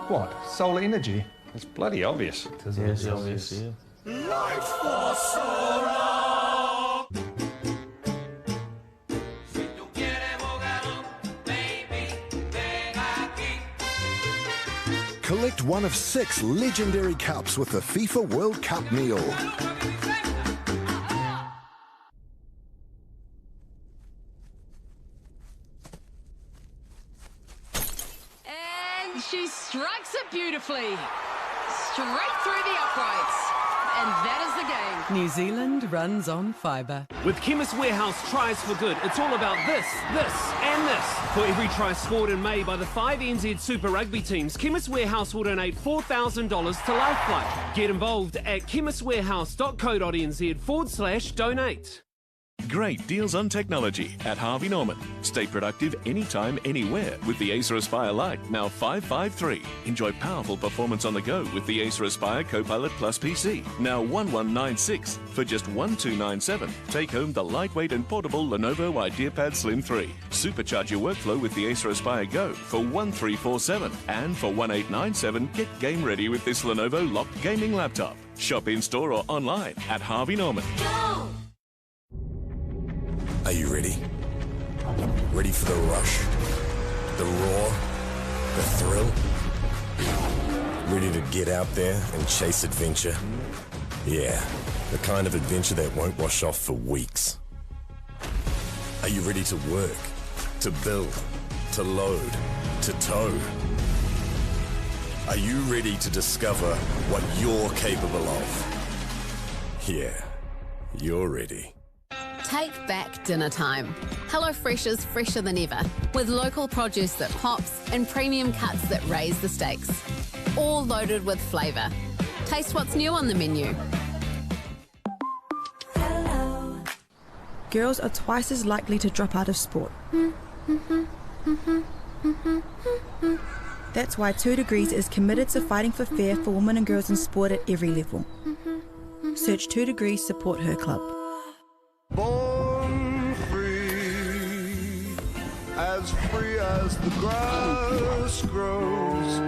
What? Solar energy? It's bloody obvious. It is obvious, yeah. Life for Sora. Collect one of 6 legendary cups with the FIFA World Cup meal. And she strikes it beautifully. Straight through the uprights. And that is the game. New Zealand runs on fibre. With Chemist Warehouse Tries for Good, it's all about this, and this. For every try scored in May by the 5 NZ Super Rugby teams, Chemist Warehouse will donate $4,000 to Lifeflight. Get involved at chemistwarehouse.co.nz/donate. Great deals on technology at Harvey Norman. Stay productive anytime, anywhere with the Acer Aspire Lite, now 553. Enjoy powerful performance on the go with the Acer Aspire Copilot Plus PC, now 1196 for just 1297. Take home the lightweight and portable Lenovo IdeaPad Slim 3. Supercharge your workflow with the Acer Aspire Go for 1347. And for 1897, get game ready with this Lenovo locked gaming laptop. Shop in store or online at Harvey Norman. Go! Are you ready? Ready for the rush? The roar? The thrill? Ready to get out there and chase adventure? Yeah, the kind of adventure that won't wash off for weeks. Are you ready to work? To build? To load? To tow? Are you ready to discover what you're capable of? Yeah, you're ready. Take back dinner time. HelloFresh is fresher than ever, with local produce that pops and premium cuts that raise the stakes. All loaded with flavour. Taste what's new on the menu. Girls are twice as likely to drop out of sport. That's why 2 Degrees is committed to fighting for fair for women and girls in sport at every level. Search 2 Degrees Support Her Club. Born free as the grass grows.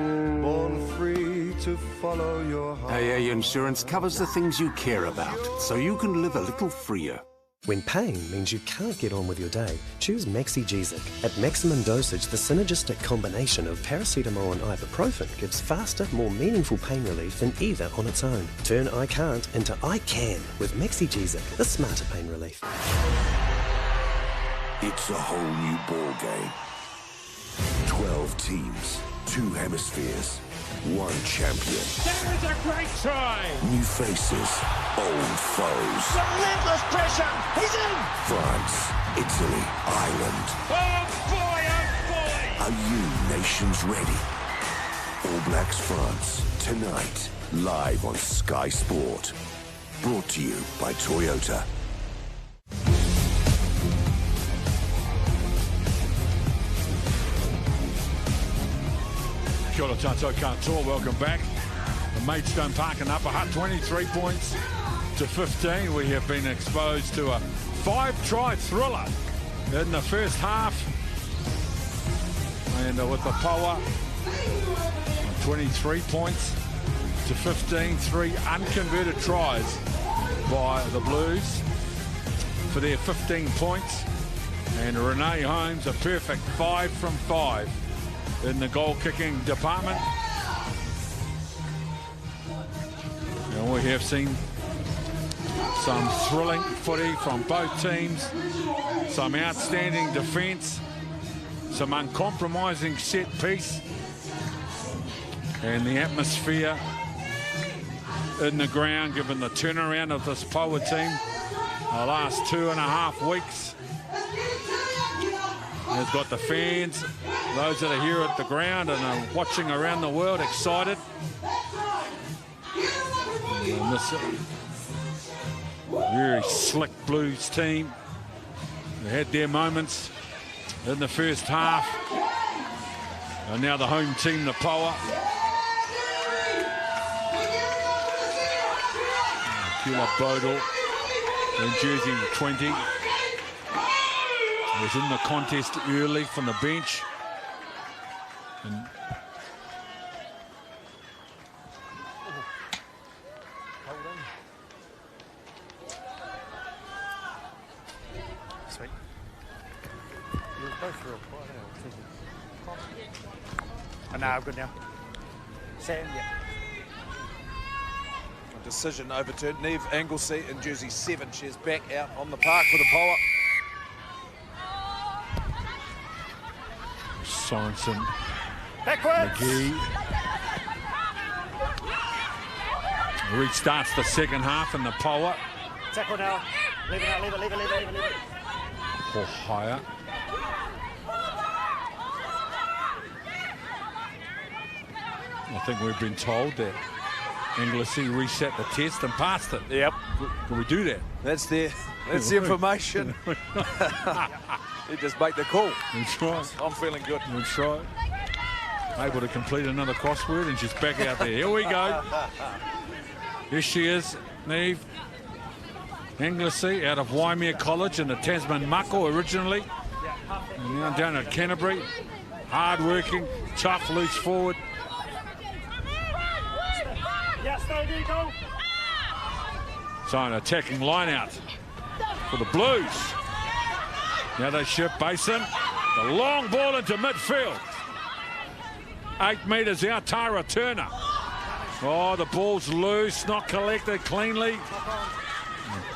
Born free to follow your heart. AA Insurance covers the things you care about, so you can live a little freer. When pain means you can't get on with your day, choose Maxigesic. At maximum dosage, the synergistic combination of paracetamol and ibuprofen gives faster, more meaningful pain relief than either on its own. Turn I can't into I can with Maxigesic, the smarter pain relief. It's a whole new ball game. 12 teams, 2 hemispheres, 1 champion. That is a great try! New faces, old foes. Relentless pressure! He's in! France, Italy, Ireland. Oh boy, oh boy! Are you nations ready? All Blacks France, tonight, live on Sky Sport. Brought to you by Toyota. Kia ora tātou katoa, welcome back. The Maidstone Park and Upper Hutt, 23 points to 15. We have been exposed to a 5-try thriller in the first half. And with the Poua, 23 points to 15, 3 unconverted tries by the Blues for their 15 points. And Renee Holmes, a perfect 5 from 5. In the goal-kicking department. And we have seen some thrilling footy from both teams, some outstanding defence, some uncompromising set piece, and the atmosphere in the ground, given the turnaround of this Poua team the last 2.5 weeks. It's got the fans, those that are here at the ground and are watching around the world, excited. And this very slick Blues team, they had their moments in the first half. And now the home team, the Poua. Kila Bodal in jersey 20. Was in the contest early from the bench. And Sweet. You're both real quiet. Oh, no, I'm good now. Sam, yeah. A decision overturned. Neve Anglesey in jersey 7. She's back out on the park for the Poua. Sorensen, backwards. McGee restarts the second half in the Poua. Tackle now. Leave it out, leave it, leave it, leave it, leave it, leave it. Or higher. I think we've been told that Anglesey reset the test and passed it. Yep. Can we do that? That's the information. You just make the call. That's right. I'm feeling good. That's right. Able to complete another crossword and she's back out there. Here we go. Here she is, Neve Anglesey out of Waimea College in the Tasman Mako originally. And now down at Canterbury. Hard working, tough, loose forward. So an attacking line out for the Blues. Now they shift Basin. The long ball into midfield. 8 metres out, Tara Turner. Oh, the ball's loose, not collected cleanly.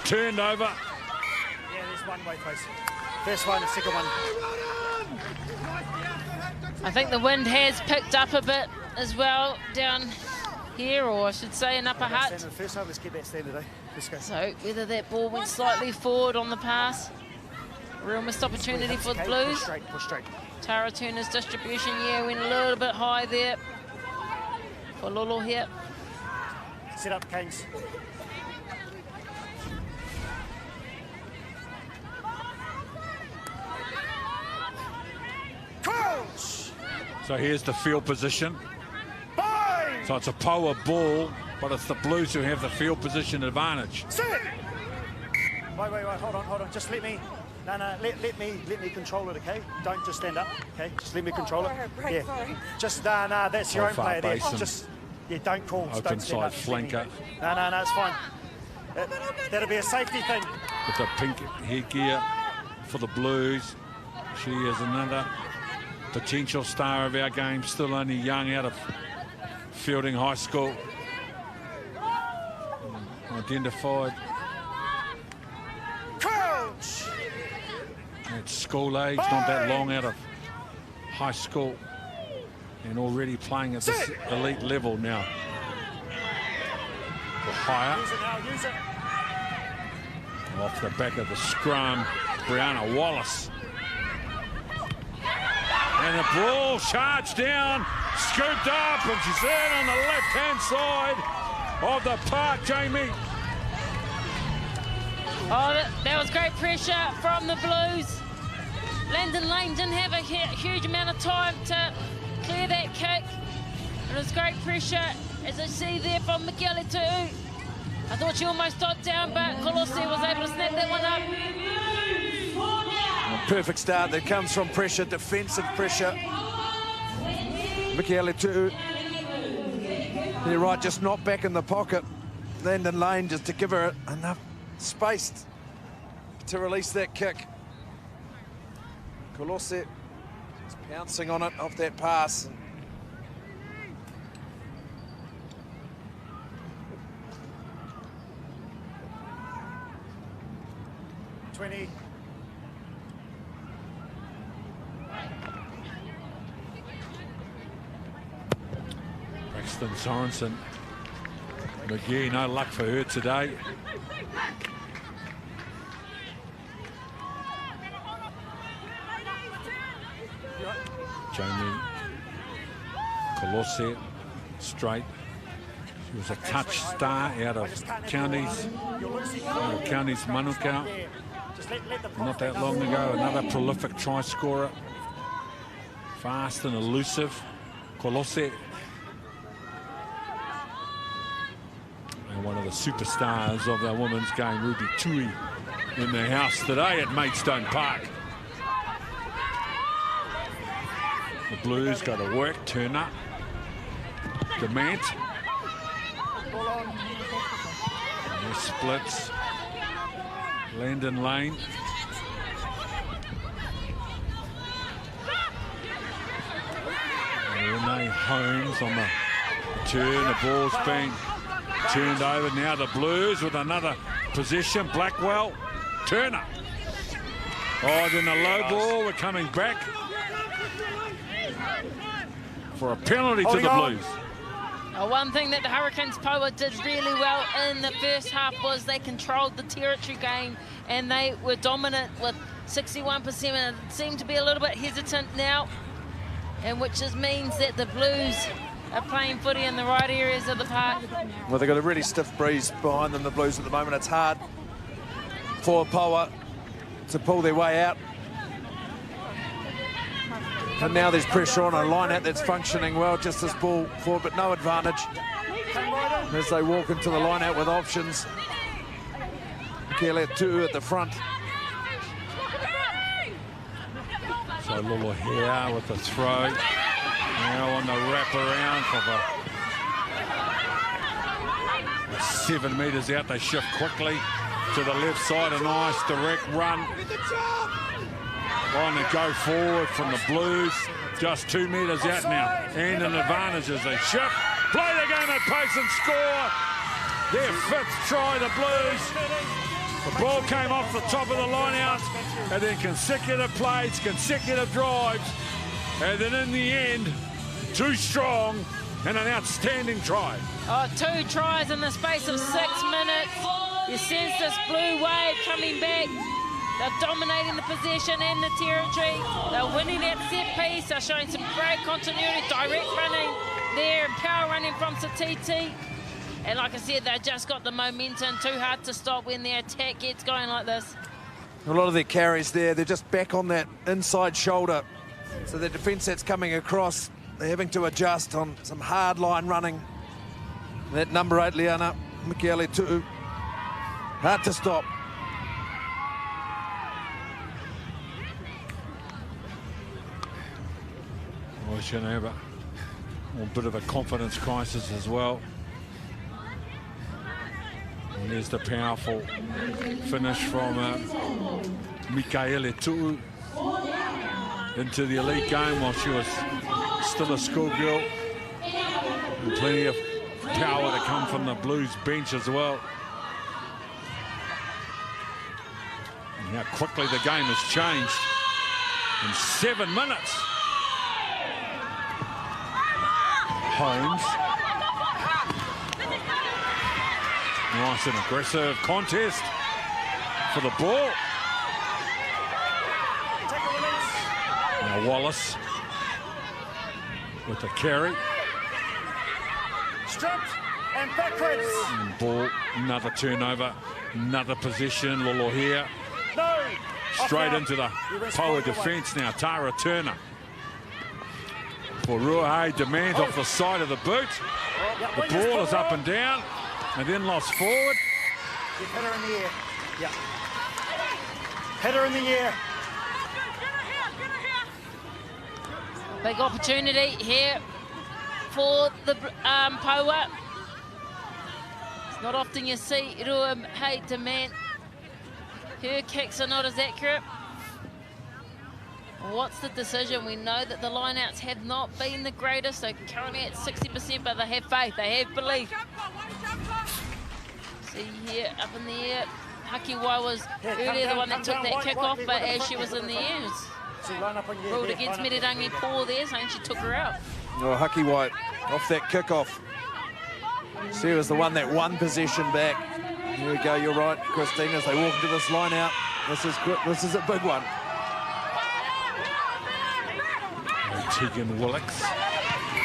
Turned over. Yeah, there's one way, please. First one, the second one. I think the wind has picked up a bit as well down here, or I should say an upper hut. First half, let's get that standard, eh? Let's go. So whether that ball went slightly forward on the pass. Real missed opportunity for the Blues. Push straight. Tara Turner's distribution, went a little bit high there for Lolo here. Set up, Canes. Crouch! So here's the field position. Bang! So it's a Poua ball, but it's the Blues who have the field position advantage. Sit! Wait, hold on. Just let me. No, let me control it, okay? Don't just stand up, okay? Just let me control it. Yeah. Just no, that's your own player there. Just don't call. Open side flanker. No, it's fine. That'll be a safety thing. With the pink headgear for the Blues. She is another potential star of our game, still only young, out of Fielding High School. Identified Crouch! at school age, not that long out of high school, and already playing at this elite level now. Or higher. Use it. Off the back of the scrum, Brianna Wallace. And the ball charged down, scooped up, and she's in on the left-hand side of the park, Jamie. Oh, that was great pressure from the Blues. Landon Lane didn't have a huge amount of time to clear that kick. It was great pressure, as I see there from Michele too. I thought she almost got down, but Colosse was able to snap that one up. A perfect start that comes from pressure, defensive pressure. Michele too. You're right, just not back in the pocket. Landon Lane just to give her enough space to release that kick. Colosse is pouncing on it off that pass. 20. Braxton Sorensen. McGee, no luck for her today. Jamie Colosse, straight. She was a touch star out of Counties Manukau not that long ago. Another prolific try scorer. Fast and elusive. Colosse. And one of the superstars of our women's game, Ruby Tui, in the house today at Maidstone Park. The Blues go to work. Turner. Demant. And splits. Landon Lane. And Renee Holmes on the turn. The ball's being turned over. Now the Blues with another possession. Blackwell. Turner. Oh, then the low ball. We're coming back for a penalty to the Blues. One thing that the Hurricanes Poua did really well in the first half was they controlled the territory game and they were dominant with 61%, and seem to be a little bit hesitant now, and which just means that the Blues are playing footy in the right areas of the park. Well, they've got a really stiff breeze behind them, the Blues, at the moment. It's hard for Poua to pull their way out. And now there's pressure on a line-out that's functioning well, just this ball forward, but no advantage as they walk into the line-out with options. Michele Tu'u at the front. So Lolo here with the throw. Now on the wraparound for the 7 metres out. They shift quickly to the left side. A nice direct run. On the go forward from the Blues, just 2 metres out now, and an advantage as they shift. Play the game at pace and score. Their 5th try, the Blues. The ball came off the top of the line out, and then consecutive plays, consecutive drives, and then in the end, too strong, and an outstanding try. Oh, 2 tries in the space of 6 minutes. You sense this blue wave coming back. They're dominating the possession and the territory. They're winning that set piece. They're showing some great continuity, direct running there, and power running from Satiti. And like I said, they just got the momentum. Too hard to stop when their attack gets going like this. A lot of their carries there, they're just back on that inside shoulder. So the defence that's coming across, they're having to adjust on some hard line running. That number 8, Liana Michele Tu'u, hard to stop. Well, she's going to have a bit of a confidence crisis as well. And there's the powerful finish from Michele Tu'u into the elite game while she was still a schoolgirl. And plenty of power to come from the Blues bench as well. And how quickly the game has changed in 7 minutes. Holmes. Nice and aggressive contest for the ball. Now Wallace with the carry. Stripped and backwards. And ball, another turnover, another possession. Lolo here. No. Straight into the Poua defence now. Tara Turner. For Ruahei demands off the side of the boot. The ball is up and down and then lost forward. Get header in the air. Yeah. Header in the air. Big opportunity here for the Poua. It's not often you see Ruahei demand. Her kicks are not as accurate. What's the decision? We know that the lineouts have not been the greatest. They're currently at 60%, but they have faith. They have belief. See here, up in the air. Hakiwai was earlier the one that took that kick off, but as she was in the air, ruled against Meridangi Poua there, saying she took her out. Oh, Hakiwai off that kick-off. She was the one that won possession back. Here we go, you're right, Christine, as they walk into this line out. This is a big one. Tegan Willocks,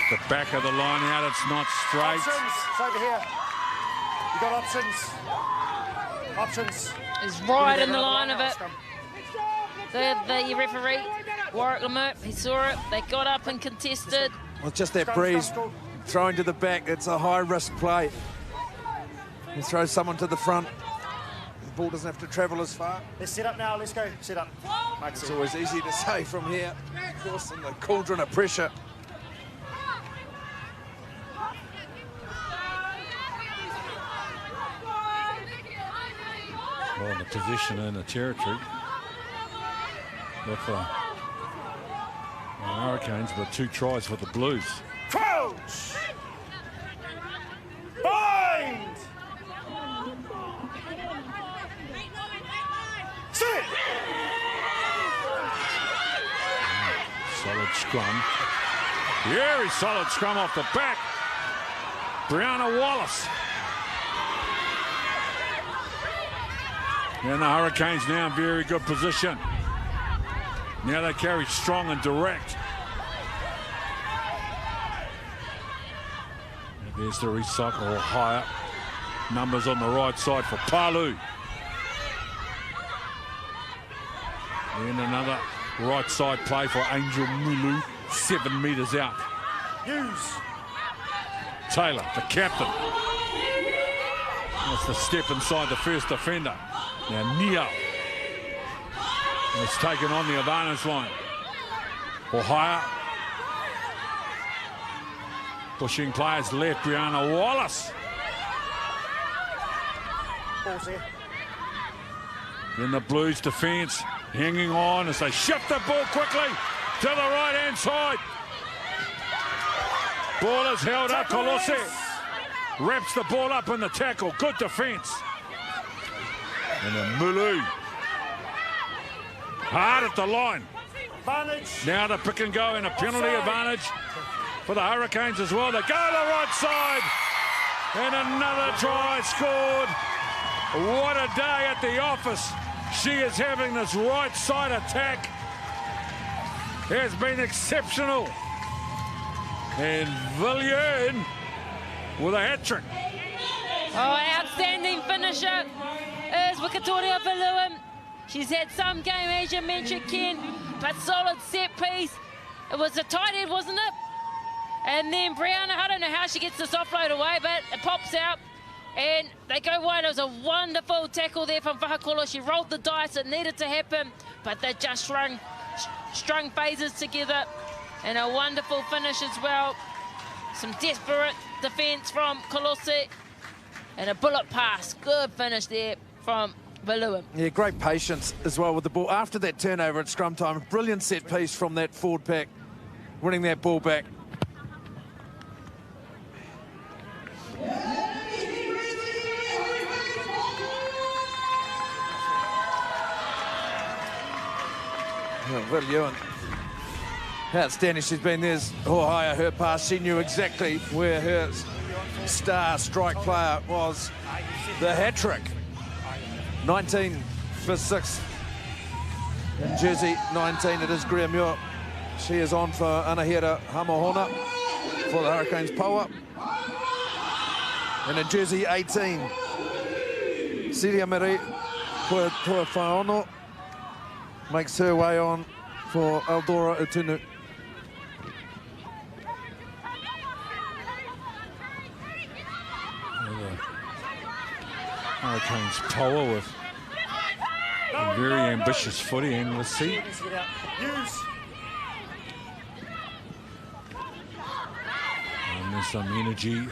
the back of the line out, it's not straight. Options, it's over here. You got options. Options. He's right in the line of it. The referee, Warwick Lemur, he saw it. They got up and contested. Well, just that breeze throwing to the back. It's a high-risk play. You throw someone to the front. The ball doesn't have to travel as far. Let's set up now. Let's go. Set up. It's always easy to say from here. Of course, in the cauldron of pressure. Well, the position in the territory with the Hurricanes, but 2 tries for the Blues. Crouch! Bind! Sit! Solid scrum. Very solid scrum off the back. Brianna Wallace. And the Hurricanes now in very good position. Now they carry strong and direct. And there's the recycle higher. Numbers on the right side for Palu. And another right side play for Angel Mulu, 7 metres out. Use. Taylor, the captain. That's the step inside the first defender. Now Nia has taken on the advantage line. Ohio. Pushing players left, Brianna Wallace. Ball's here. Then the Blues defence hanging on as they shift the ball quickly to the right-hand side. Ball is held up. Kolose wraps the ball up in the tackle. Good defence. And then Mulu. Hard at the line. Advantage. Now the pick and go and a penalty advantage for the Hurricanes as well. They go to the right side. And another try scored. What a day at the office. She is having this right side attack. Has been exceptional. And Villiers with a hat-trick. Oh, outstanding finisher is Wikatoria Villiers. She's had some game, as you mentioned, Ken, but solid set piece. It was a tight head, wasn't it? And then Brianna, I don't know how she gets this offload away, but it pops out and they go wide. It was a wonderful tackle there from Whakakolo. She rolled the dice, it needed to happen, but they just strung phases together. And a wonderful finish as well. Some desperate defence from Kolose. And a bullet pass. Good finish there from Villiers. Yeah, great patience as well with the ball. After that turnover at scrum time, brilliant set piece from that forward pack, winning that ball back. Villiers, how outstanding she's been. There's Ohio, her pass. She knew exactly where her star strike player was. The hat-trick. 19 for 6. In jersey 19, it is Greer Muir. She is on for Anahira Hamohona for the Hurricanes Poua. And in jersey 18, Celia Marie Puafaono makes her way on for Eldora Utunu. Hurricanes Poua with a very ambitious footy, and we'll see. And there's some energy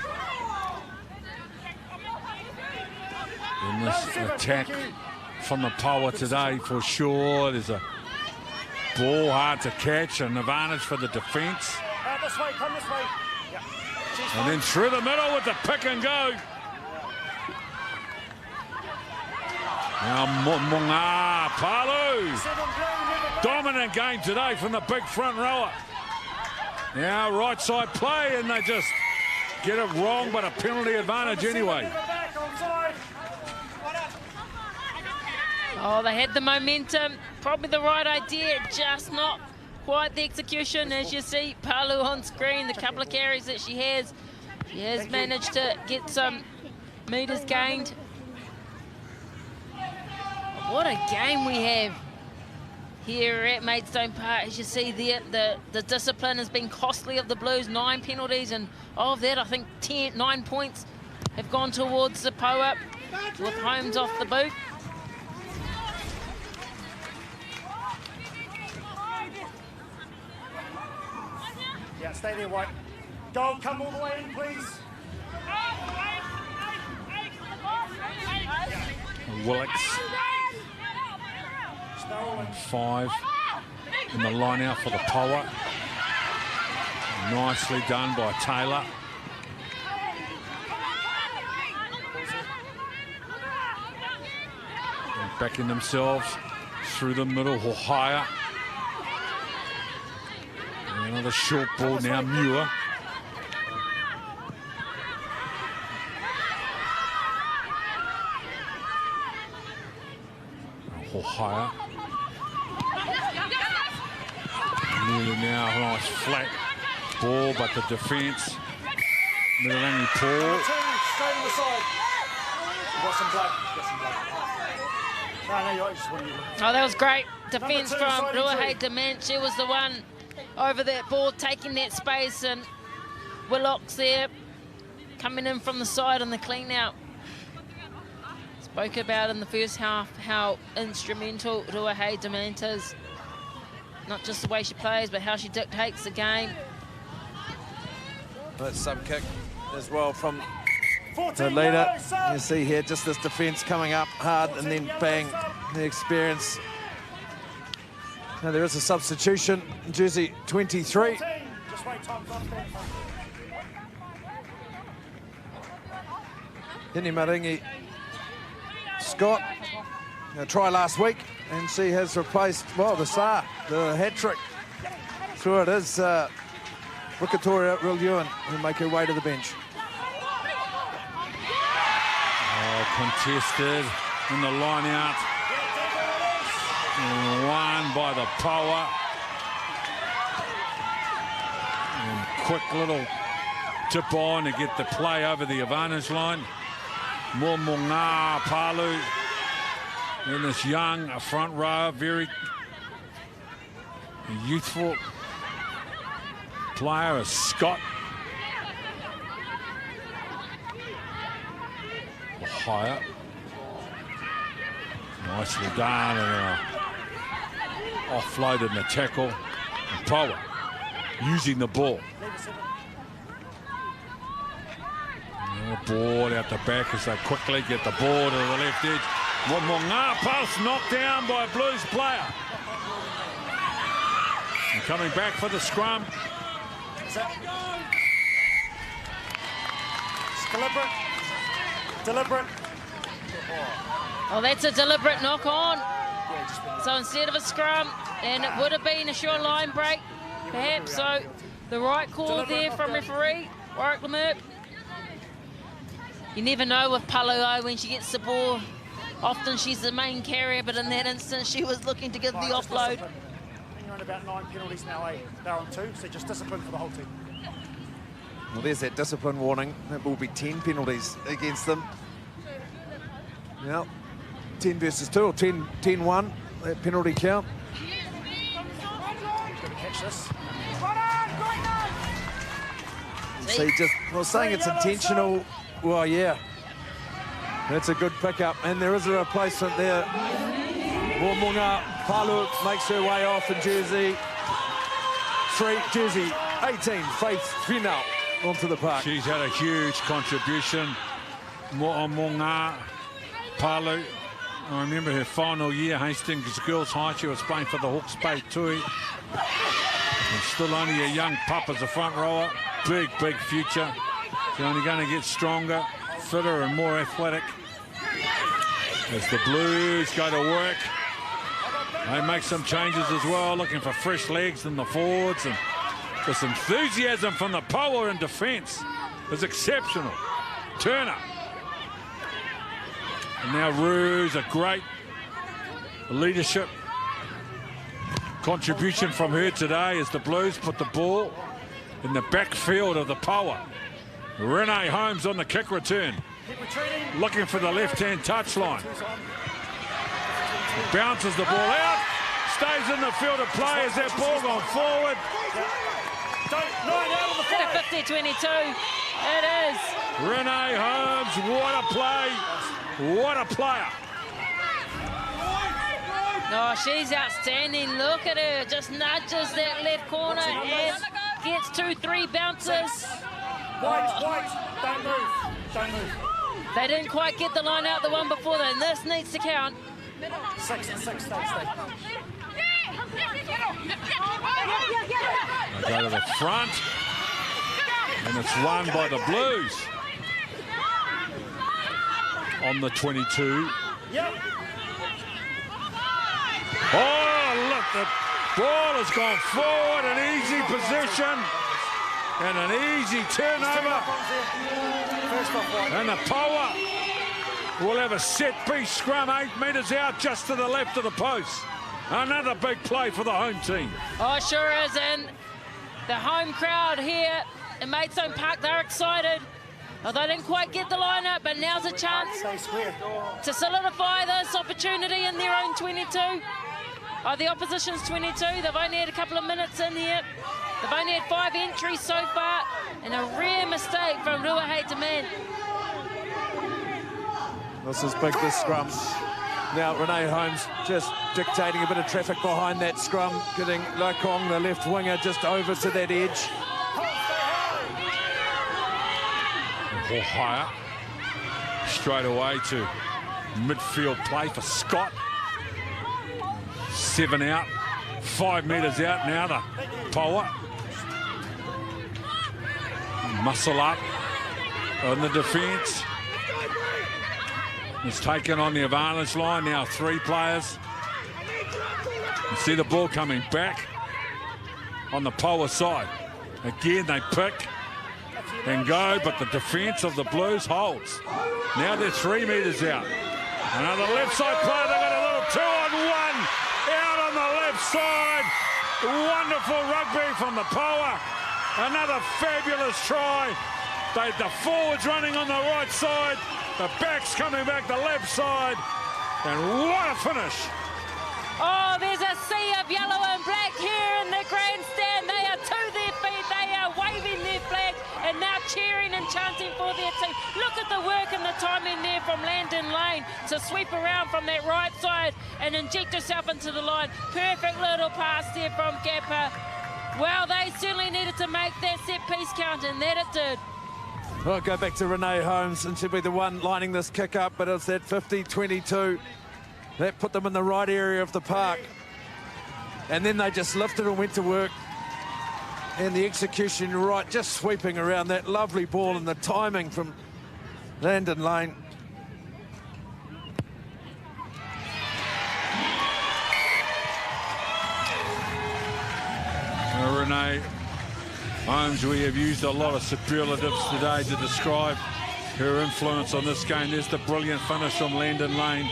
in this attack from the Poua today for sure. There's a ball hard to catch, an advantage for the defence. This way, come this way. Yeah. And then through the middle with the pick and go. Now Munga Palu. Dominant game today from the big front rower. Now right side play, and they just get it wrong, but a penalty advantage anyway. Oh, they had the momentum, probably the right idea, just not quite the execution. As you see, Palu on screen, the couple of carries that she has managed to get some metres gained. What a game we have here at Maidstone Park. As you see there, the discipline has been costly of the Blues. 9 penalties, and of that, I think 9 points have gone towards the Poua with Holmes off the boot. Yeah, stay there, White. Go, come all the way in, please. Willocks. 5 in the line out for the Poua. Nicely done by Taylor. And backing themselves through the middle, Ohio. And another short ball now, Muir. Ohio. Nearly now, nice flat ball, but the defence, Mirangi Paul. Straight on the side. Got some blood. No, you're just what are you looking for? Oh, that was great defence from Ruahei Dement. She was the one over that ball, taking that space, and Willocks there coming in from the side on the clean out. Spoke about in the first half how instrumental Ruahei Dement is. Not just the way she plays, but how she dictates the game. That's some kick as well from the leader. You see here just this defence coming up hard, and then bang, the experience. Now there is a substitution, jersey 23. Just wait, time's off there. Hini Maringi Scott, a try last week, and she has replaced, well, the star, the hat-trick. Sure it is Rukatoria Rilyuan, who make her way to the bench. Oh, contested in the line out. And won by the Poua. And quick little tip on to get the play over the advantage line. Momonga Palu. And this young front row, very youthful player is Scott. Higher. Nicely done and offloaded in the tackle. And Poua using the ball. And the ball out the back as they quickly get the ball to the left edge. Momonga pass knocked down by a Blues player. And coming back for the scrum. It's deliberate. Oh, that's a deliberate knock on. So instead of a scrum, and it would have been a sure line break, perhaps. So the right call there from referee Warwick Lemurp. You never know with Paluai when she gets the ball. Often she's the main carrier, but in that instance, she was looking to give the offload. You're on about 9 penalties now, eh? They're on 2, so just discipline for the whole team. Well, there's that discipline warning. That will be 10 penalties against them. Now, 10 versus 2 or 10-1, that penalty count. Gonna catch this. See, just, well, saying it's intentional, well, yeah. That's a good pickup, and there is a replacement there. Momonga Palu makes her way off in jersey 18, Faith Finau onto the park. She's had a huge contribution. Momonga Palu. I remember her final year, Hastings Girls High. She was playing for the Hawke's Bay Tui. And still only a young pup as a front rower. Big future. She's only going to get stronger, fitter and more athletic. As the Blues go to work, they make some changes as well, looking for fresh legs in the forwards, and this enthusiasm from the Poua in defence is exceptional. Turner. And now Rue's a great leadership contribution from her today as the Blues put the ball in the backfield of the Poua. Renee Holmes on the kick return. Looking for the left-hand touchline. Bounces the ball out. Stays in the field of play as that ball gone forward. 50-22. It is. Renee Holmes, what a play. What a player. Oh, she's outstanding. Look at her. Just nudges that left corner and gets 2-3 bounces. White. Don't move. They didn't quite get the line out the one before, though. This needs to count. 6, stay. They go to the front. And it's won by the Blues. On the 22. Yep. Oh, look, the ball has gone forward, an easy position and an easy turnover. And the Poua will have a set-piece scrum 8 metres out just to the left of the post. Another big play for the home team. Oh, sure is, and the home crowd here in Maidstone Park, they're excited. Oh, they didn't quite get the line up, but now's a chance to solidify this opportunity in their own 22. Oh, the opposition's 22. They've only had a couple of minutes in here. They've only had 5 entries so far, and a rare mistake from Ruahei Taman. This is big, this scrum. Now, Renee Holmes just dictating a bit of traffic behind that scrum, getting Lokong, the left winger, just over to that edge. Or higher. Straight away to midfield play for Scott. 7 out, 5 metres out now, the Poua. Muscle up on the defence. It's taken on the advantage line, now 3 players. You see the ball coming back on the Poua side. Again, they pick and go, but the defence of the Blues holds. Now they're 3 metres out. Another left side player, they got a little 2-on-1 out on the left side. Wonderful rugby from the Poua. Another fabulous try. The forwards running on the right side, the backs coming back the left side, and what a finish. Oh, there's a sea of yellow and black here in the grandstand. They are to their feet, they are waving their flag and now cheering and chanting for their team. Look at the work and the timing there from Landon Lane to sweep around from that right side and inject herself into the line. Perfect little pass there from Gapper. Well, they certainly needed to make that set piece count, and that it did. Well, go back to Renee Holmes, and she'll be the one lining this kick up, but it's that 50-22. That put them in the right area of the park. And then they just lifted and went to work. And the execution right, just sweeping around that lovely ball, and the timing from Landon Lane. Renee Holmes, we have used a lot of superlatives today to describe her influence on this game. There's the brilliant finish from Landon Lane,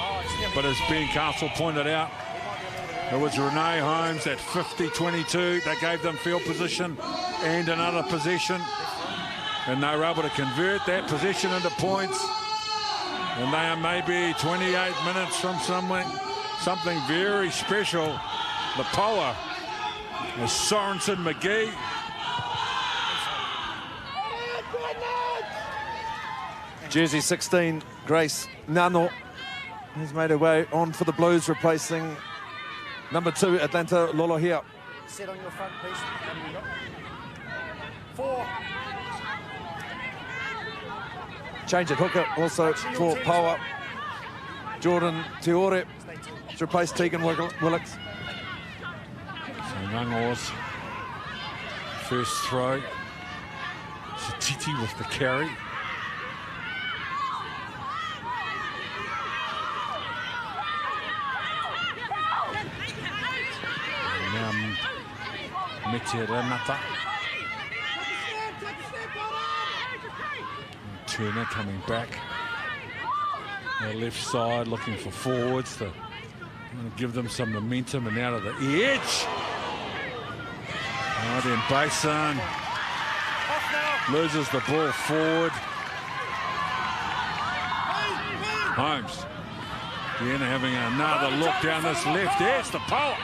but as Ben Castle pointed out, it was Renee Holmes at 50-22 that gave them field position and another possession, and they were able to convert that possession into points, and they are maybe 28 minutes from something very special. The Poua is Sorensen McGee. Jersey 16, Grace Nano has made her way on for the Blues, replacing number 2, Atlanta Lolohea. Sit on your front, please. 4. Change at hooker also for Poua. Jordan Teore to replace Tegan Willocks. So Ngango's first throw. Satiti with the carry. Mete Renata. Turner coming back. The left side looking for forwards to give them some momentum, and out of the edge. Oh, then Basin loses the ball forward. Holmes again having another look down this left edge. The Poua.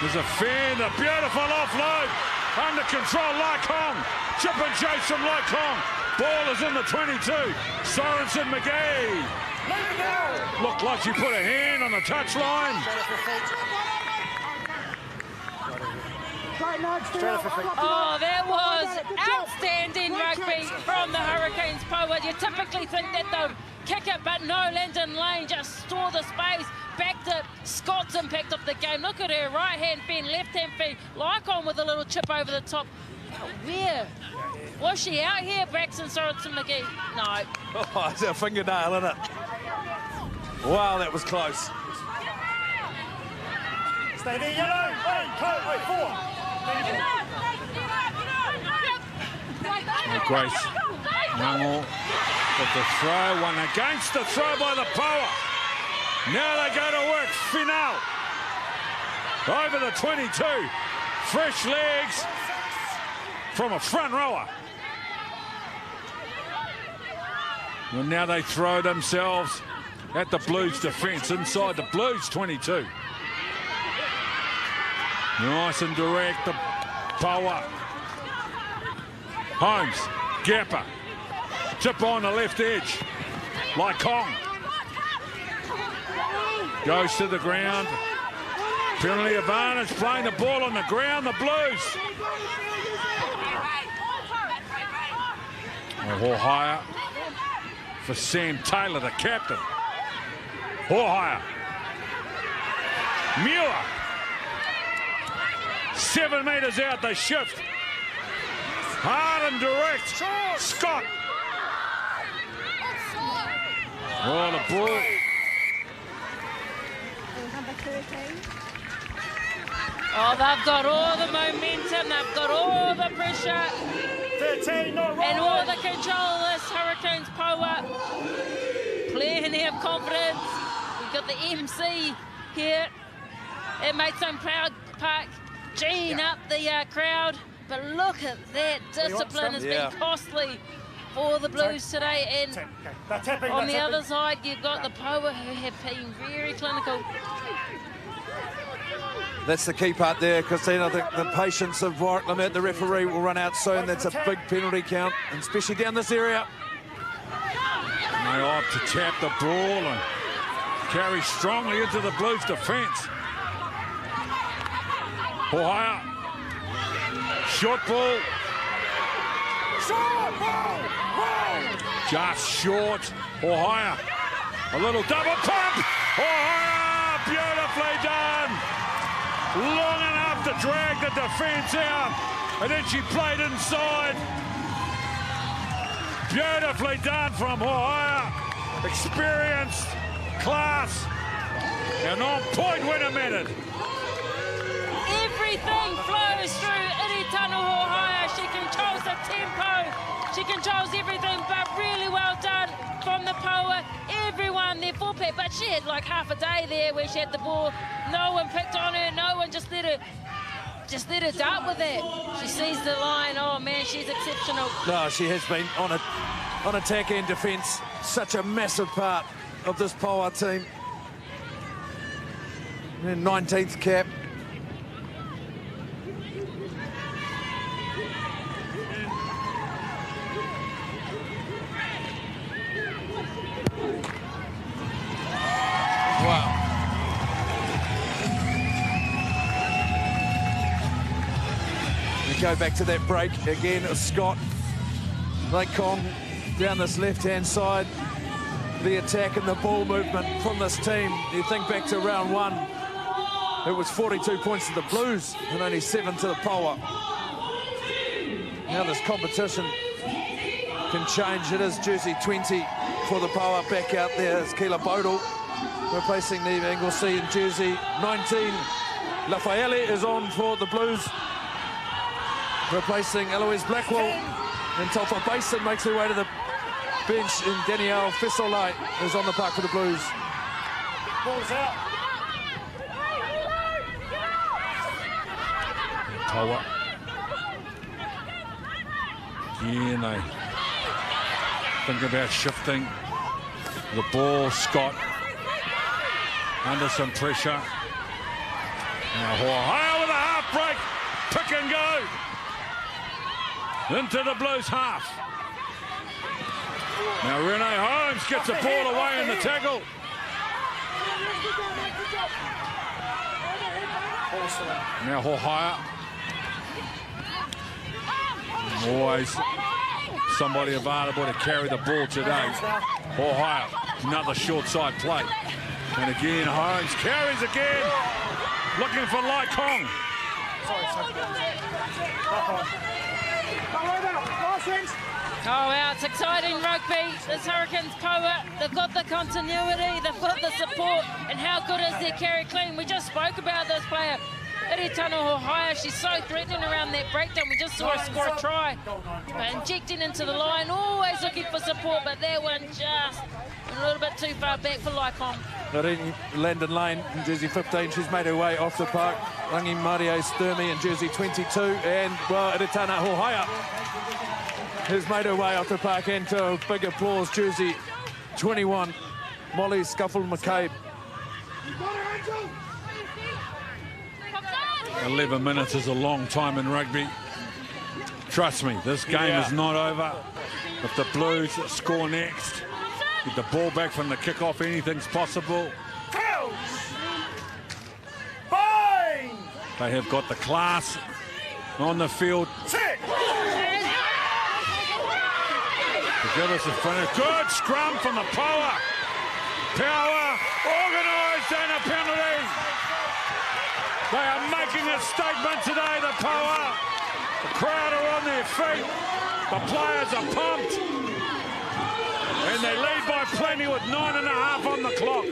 There's a fan, a beautiful offload, under control, Laikong, chip and chase from Laikong. Ball is in the 22, Sorensen McGee. Looked like she put a hand on the touchline. Oh, that was outstanding rugby from the Hurricanes, Poua. You typically think that they'll kick it, but no, Landon Lane just saw the space, backed it. Scott's impact of the game. Look at her right-hand fin, left-hand fin. Laikong with a little chip over the top. Where? Was she out here, Braxton Sorensen McGee? No. Oh, it's a fingernail, isn't it? Wow, that was close. Stay there, yellow. Wait, 4. Grace Ngango with the throw, one against the throw by the Poua. Now they go to work, Final. Over the 22, fresh legs from a front rower. And now they throw themselves at the Blues defence inside the Blues 22. Nice and direct, the Poua. Holmes, Gapper, tip on the left edge. Laikong goes to the ground. Penalty advantage, playing the ball on the ground, the Blues. Higher for Sam Taylor, the captain. Higher. Muir. 7 metres out, they shift. Hard and direct. Scott. Oh, the ball. Oh, they've got all the momentum, they've got all the pressure. 13, not right. And all the control of this Hurricanes Poua. Plenty of confidence. We've got the MC here at Maidstone Proud Park. Gene up the crowd. But look at that discipline has been costly for the Blues today. And on the other side, you've got the Poua who have been very clinical. That's the key part there, Christina. The patience of Warwick Lamert, the referee, will run out soon. That's a big penalty count, and especially down this area. And they opt to tap the ball and carry strongly into the Blues' defence. Poua. Short ball. Short ball! Just short. Poua. A little double pump. Poua! Beautifully done. Long enough to drag the defence out. And then she played inside. Beautifully done from Poua. Experienced. Class. And on point when a minute. Everything flows through Iritano Hohaia. She controls the tempo. She controls everything, but really well done from the Poua. Everyone, their full pack, but she had like half a day there where she had the ball. No one picked on her. No one just let her dart with it. She sees the line. Oh man, she's exceptional. No, she has been on attack and defence. Such a massive part of this Poua team. 19th cap. Wow. We go back to that break again. Scott Lake Kong down this left-hand side. The attack and the ball movement from this team. You think back to round one, it was 42 points to the Blues and only 7 to the Poua. Now this competition can change. It is jersey 20 for the Poua. Back out there is Keela Bodle, replacing Neve Anglesey in jersey 19. Lafayette is on for the Blues, replacing Eloise Blackwell. And Taufa Basin makes her way to the bench, and Danielle Fessolai is on the park for the Blues. Ball's out. Poua. Again, they think about shifting the ball. Scott under some pressure. Now Hohaia with a half break. Pick and go. Into the Blues half. Now Renee Holmes gets the ball away in the tackle. Now Hohaia. Always somebody available to carry the ball today. Hohaia, another short side play. And again, Holmes carries again. Looking for Lai Kong. Oh wow, it's exciting rugby. This Hurricanes Poua, they've got the continuity, they've got the support, and how good is their Kerry Clean? We just spoke about this player, Iritano Hohaia. She's so threatening around that breakdown. We just saw her score a try, but injecting into the line, always looking for support, but that one just a little bit too far back for Laikong. Landon Lane in jersey 15, she's made her way off the park. Rangi Marie Sturmey in jersey 22, and well, Iritano Hohaia has made her way off the park, and to a big applause, jersey 21, Molly Scuffle-McCabe. 11 minutes is a long time in rugby. Trust me, this game is not over. If the Blues score next, get the ball back from the kickoff, anything's possible. They have got the class on the field. To give us a finish. Good scrum from the Poua. Power organised and a penalty. They are making a statement today, the Poua. The crowd are on their feet. The players are pumped. And they lead by plenty with 9.5 on the clock.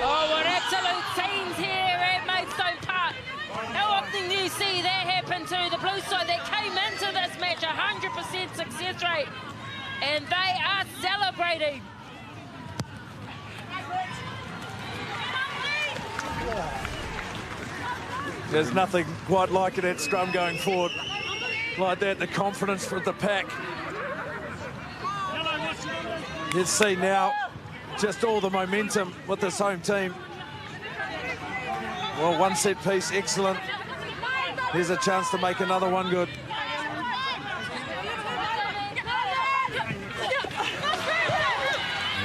Oh, what absolute scenes here at Maidstone Park. into this match, 100% success rate, and they are celebrating. There's nothing quite like it at scrum going forward. Like that, the confidence for the pack. You see now just all the momentum with this home team. Well, one set piece, excellent. Here's a chance to make another one good.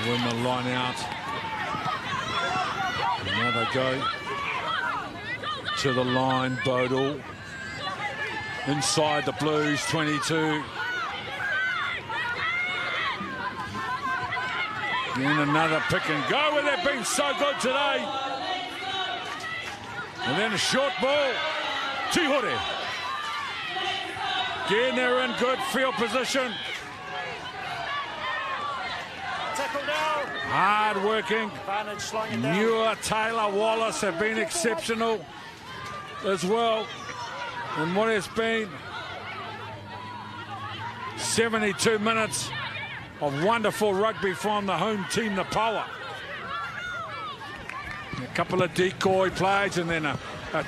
Win the line out. And now they go to the line, Bodal. Inside the Blues, 22. Then another pick and go where they've been so good today. And then a short ball. Tihure. Again, they're in good field position. Hard working. Muir, Taylor, Wallace have been exceptional as well in what has been 72 minutes of wonderful rugby from the home team, the Poua. A couple of decoy plays and then a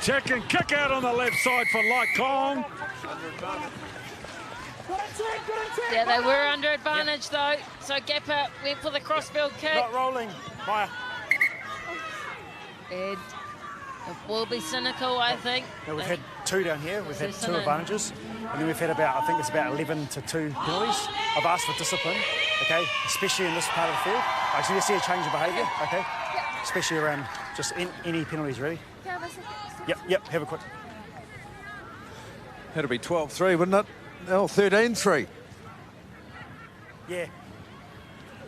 check and kick out on the left side for Lai Kong. Yeah, they were under advantage though. So Gapper went for the crossfield kick. Not rolling, Maya. And it will be cynical, I think. Yeah, we've had two down here. We've had two advantages. And then we've had about, I think it's about 11 to 2 penalties. I've asked for discipline, okay, especially in this part of the field. I actually see a change of behaviour, okay, especially around just any penalties, really. Yep, have a quick. That'd be 12-3, wouldn't it? Oh, 13-3. Yeah.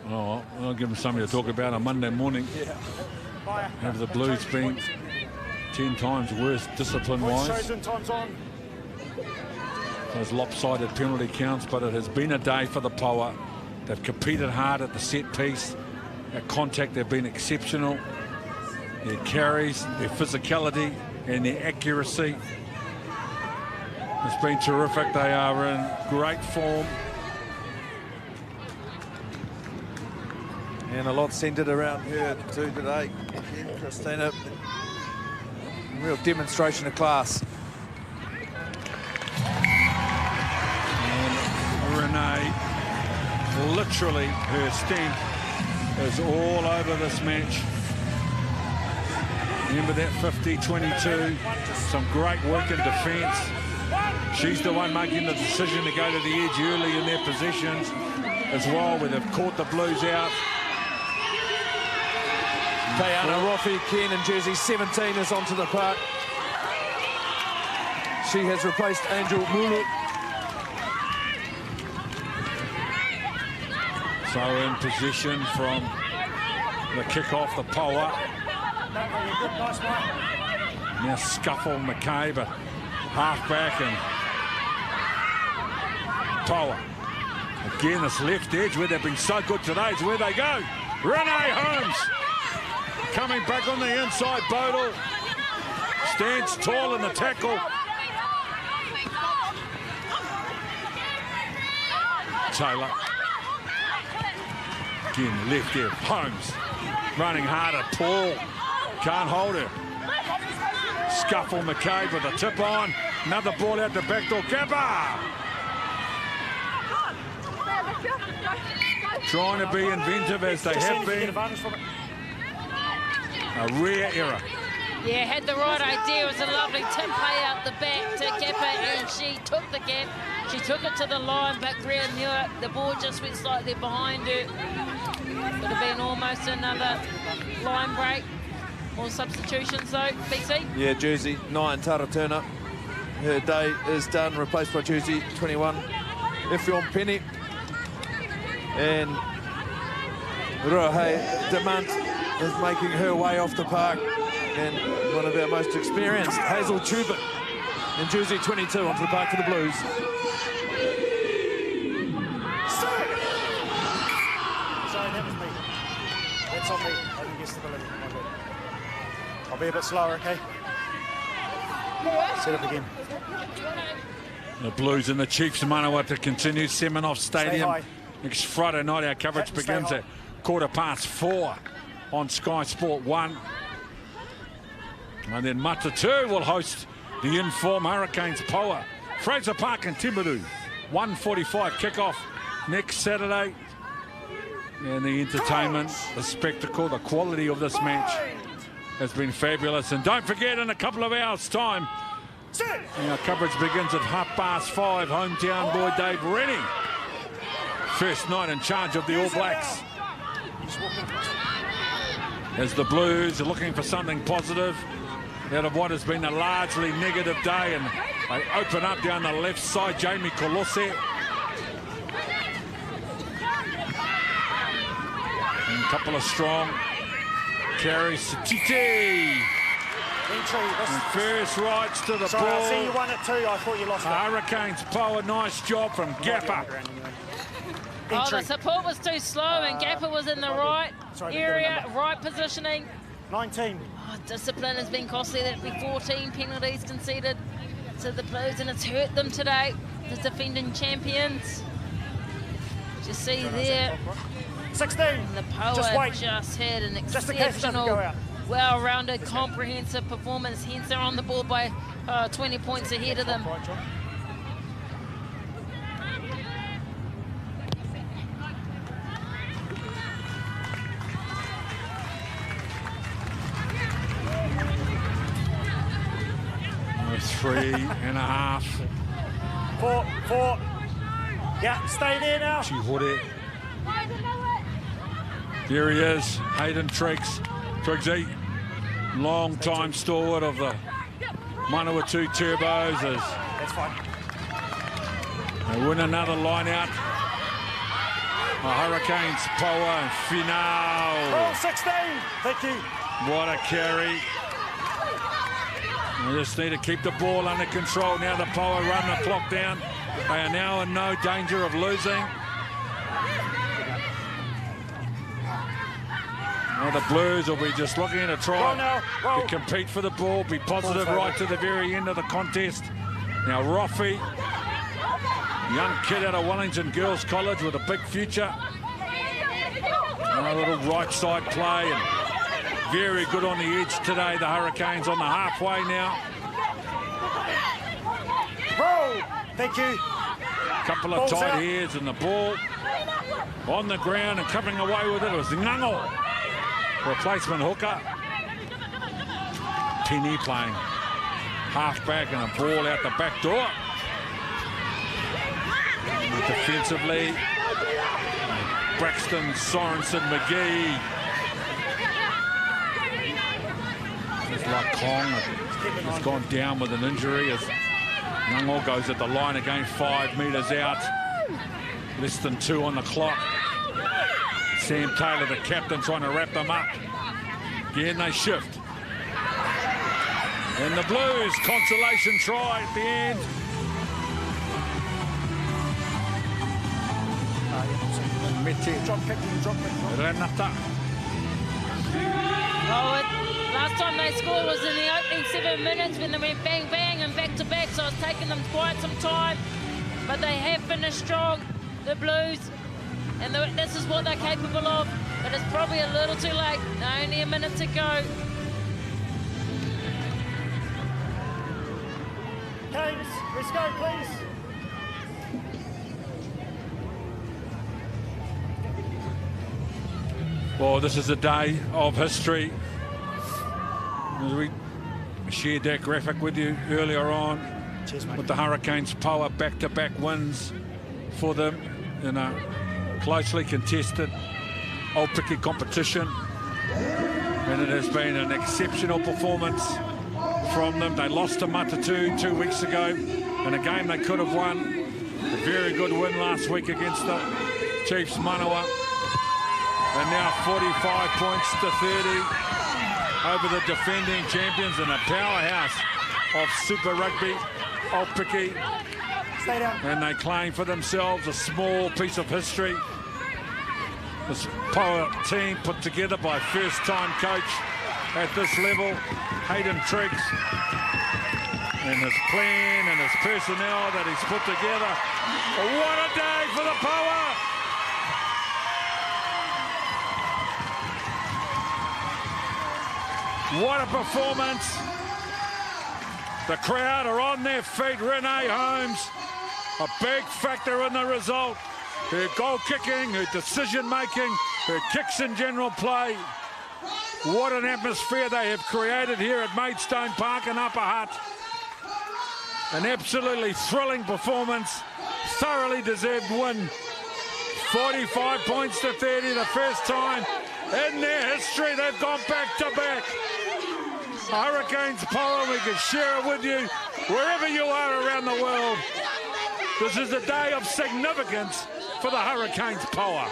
Oh, I'll give them something to talk about on Monday morning. Yeah. Have the Blues been 10 times worse discipline-wise? Those lopsided penalty counts, but it has been a day for the Poua. They've competed hard at the set piece. At contact, they've been exceptional. Their carries, their physicality, and their accuracy. It's been terrific. They are in great form. And a lot centred around her too today. Again, Christina, a real demonstration of class. And Renee, literally her stamp is all over this match. Remember that 50-22, some great work in defence. She's the one making the decision to go to the edge early in their possessions as well, where they've caught the Blues out. Tayana Rofi, Ken in jersey 17 is onto the park. She has replaced Angel Mulu. So in position from the kick-off, the Poua. Now scuffle McKay, but half-back and Poua. Again, this left edge where they've been so good today is where they go. Renee Holmes coming back on the inside. Bodal stands tall in the tackle. Taylor. Again, left there. Holmes running harder. Paul can't hold her. Scuffle McCabe with a tip on. Another ball out the back door. Gabba! Trying to be inventive as they have been. A rare error. Yeah, had the right idea. It was a lovely tip play out the back to Gapper, and she took the gap. She took it to the line, but Greer knew it. The ball just went slightly behind her. Would have been almost another line break. More substitutions though, BC. Yeah, jersey 9, Tara Turner. Her day is done, replaced by jersey 21, Ifeon Penny. And Rohe Demant is making her way off the park. And one of our most experienced, Hazel Tuba, in jersey 22 onto the park for the Blues. Sorry, that was me. That's on me. I didn't get stability. I'll be a bit slower, okay? Set up again. The Blues and the Chiefs Manawa to continue. Seminoff Stadium. Next Friday night, our coverage begins at 4:15 on Sky Sport 1. And then Matatu will host the in-form Hurricanes Poua. Fraser Park and Timburu. 1:45 kickoff next Saturday. And the entertainment, the spectacle, the quality of this match has been fabulous. And don't forget, in a couple of hours' time, our coverage begins at 5:30. Hometown boy Dave Rennie, first night in charge of the All Blacks. As the Blues are looking for something positive out of what has been a largely negative day, and they open up down the left side. Jamie Kolose. And a couple of strong carries. Satiti. And first rights to the ball. I see you won it too. I thought you lost it. Hurricanes Poua, nice job from Gappa. Oh, the support was too slow, and Gappa was in the right area, right positioning. 19. Oh, discipline has been costly. That'd be 14 penalties conceded to the Blues, and it's hurt them today, the defending champions. Just see there. 16. And the Poua just had an exceptional, well-rounded, comprehensive performance. Hence, they're on the board by 20 points ahead of them. Three and a half. Four. Yeah, stay there now. Chihore. Here he is, Hayden Triggsy, long-time stalwart of the Manawatu Turbos. That's fine. They win another line-out. The Hurricanes Poua and Finau. 16. Thank you. What a carry. They just need to keep the ball under control. Now the Poua run the clock down. They are now in no danger of losing. Well, the Blues will be just looking to try to compete for the ball, be positive right to the very end of the contest. Now Roffey, young kid out of Wellington Girls College with a big future. A little right side play, and very good on the edge today. The Hurricanes on the halfway now. Roll. Thank you. Couple of tight heads, and the ball on the ground and coming away with it was Ngango, replacement hooker. Penny playing halfback, and a ball out the back door. And defensively, Braxton, Sorensen, McGee. Just like Kong has gone down with an injury as Ngango goes at the line again, 5 metres out. Less than 2 on the clock. Sam Taylor, the captain, trying to wrap them up. Again, they shift. And the Blues, consolation try at the end. Renata. Last time they scored was in the opening 7 minutes when they went bang, bang, and back to back, so it's taken them quite some time. But they have finished strong, the Blues, and this is what they're capable of. But it's probably a little too late. Only a minute to go. Canes, let's go, please. Well, this is a day of history. We shared that graphic with you earlier on. Cheers, with the Hurricanes Poua back-to-back wins for them in a closely contested Aupiki competition. And it has been an exceptional performance from them. They lost to Matatu 2 weeks ago in a game they could have won. A very good win last week against the Chiefs Manawa. And now 45 points to 30 over the defending champions and a powerhouse of Super Rugby, Aupiki. Stay down. And they claim for themselves a small piece of history. This Poua team put together by first-time coach at this level, Hayden Triggs. and his plan and his personnel that he's put together. What a day for the Poua! What a performance. The crowd are on their feet. Renee Holmes, a big factor in the result. Her goal kicking, her decision making, her kicks in general play. What an atmosphere they have created here at Maidstone Park in Upper Hutt. An absolutely thrilling performance, thoroughly deserved win. 45 points to 30, the first time in their history they've gone back to back. Hurricanes Poua, we can share it with you wherever you are around the world. This is a day of significance for the Hurricanes Poua.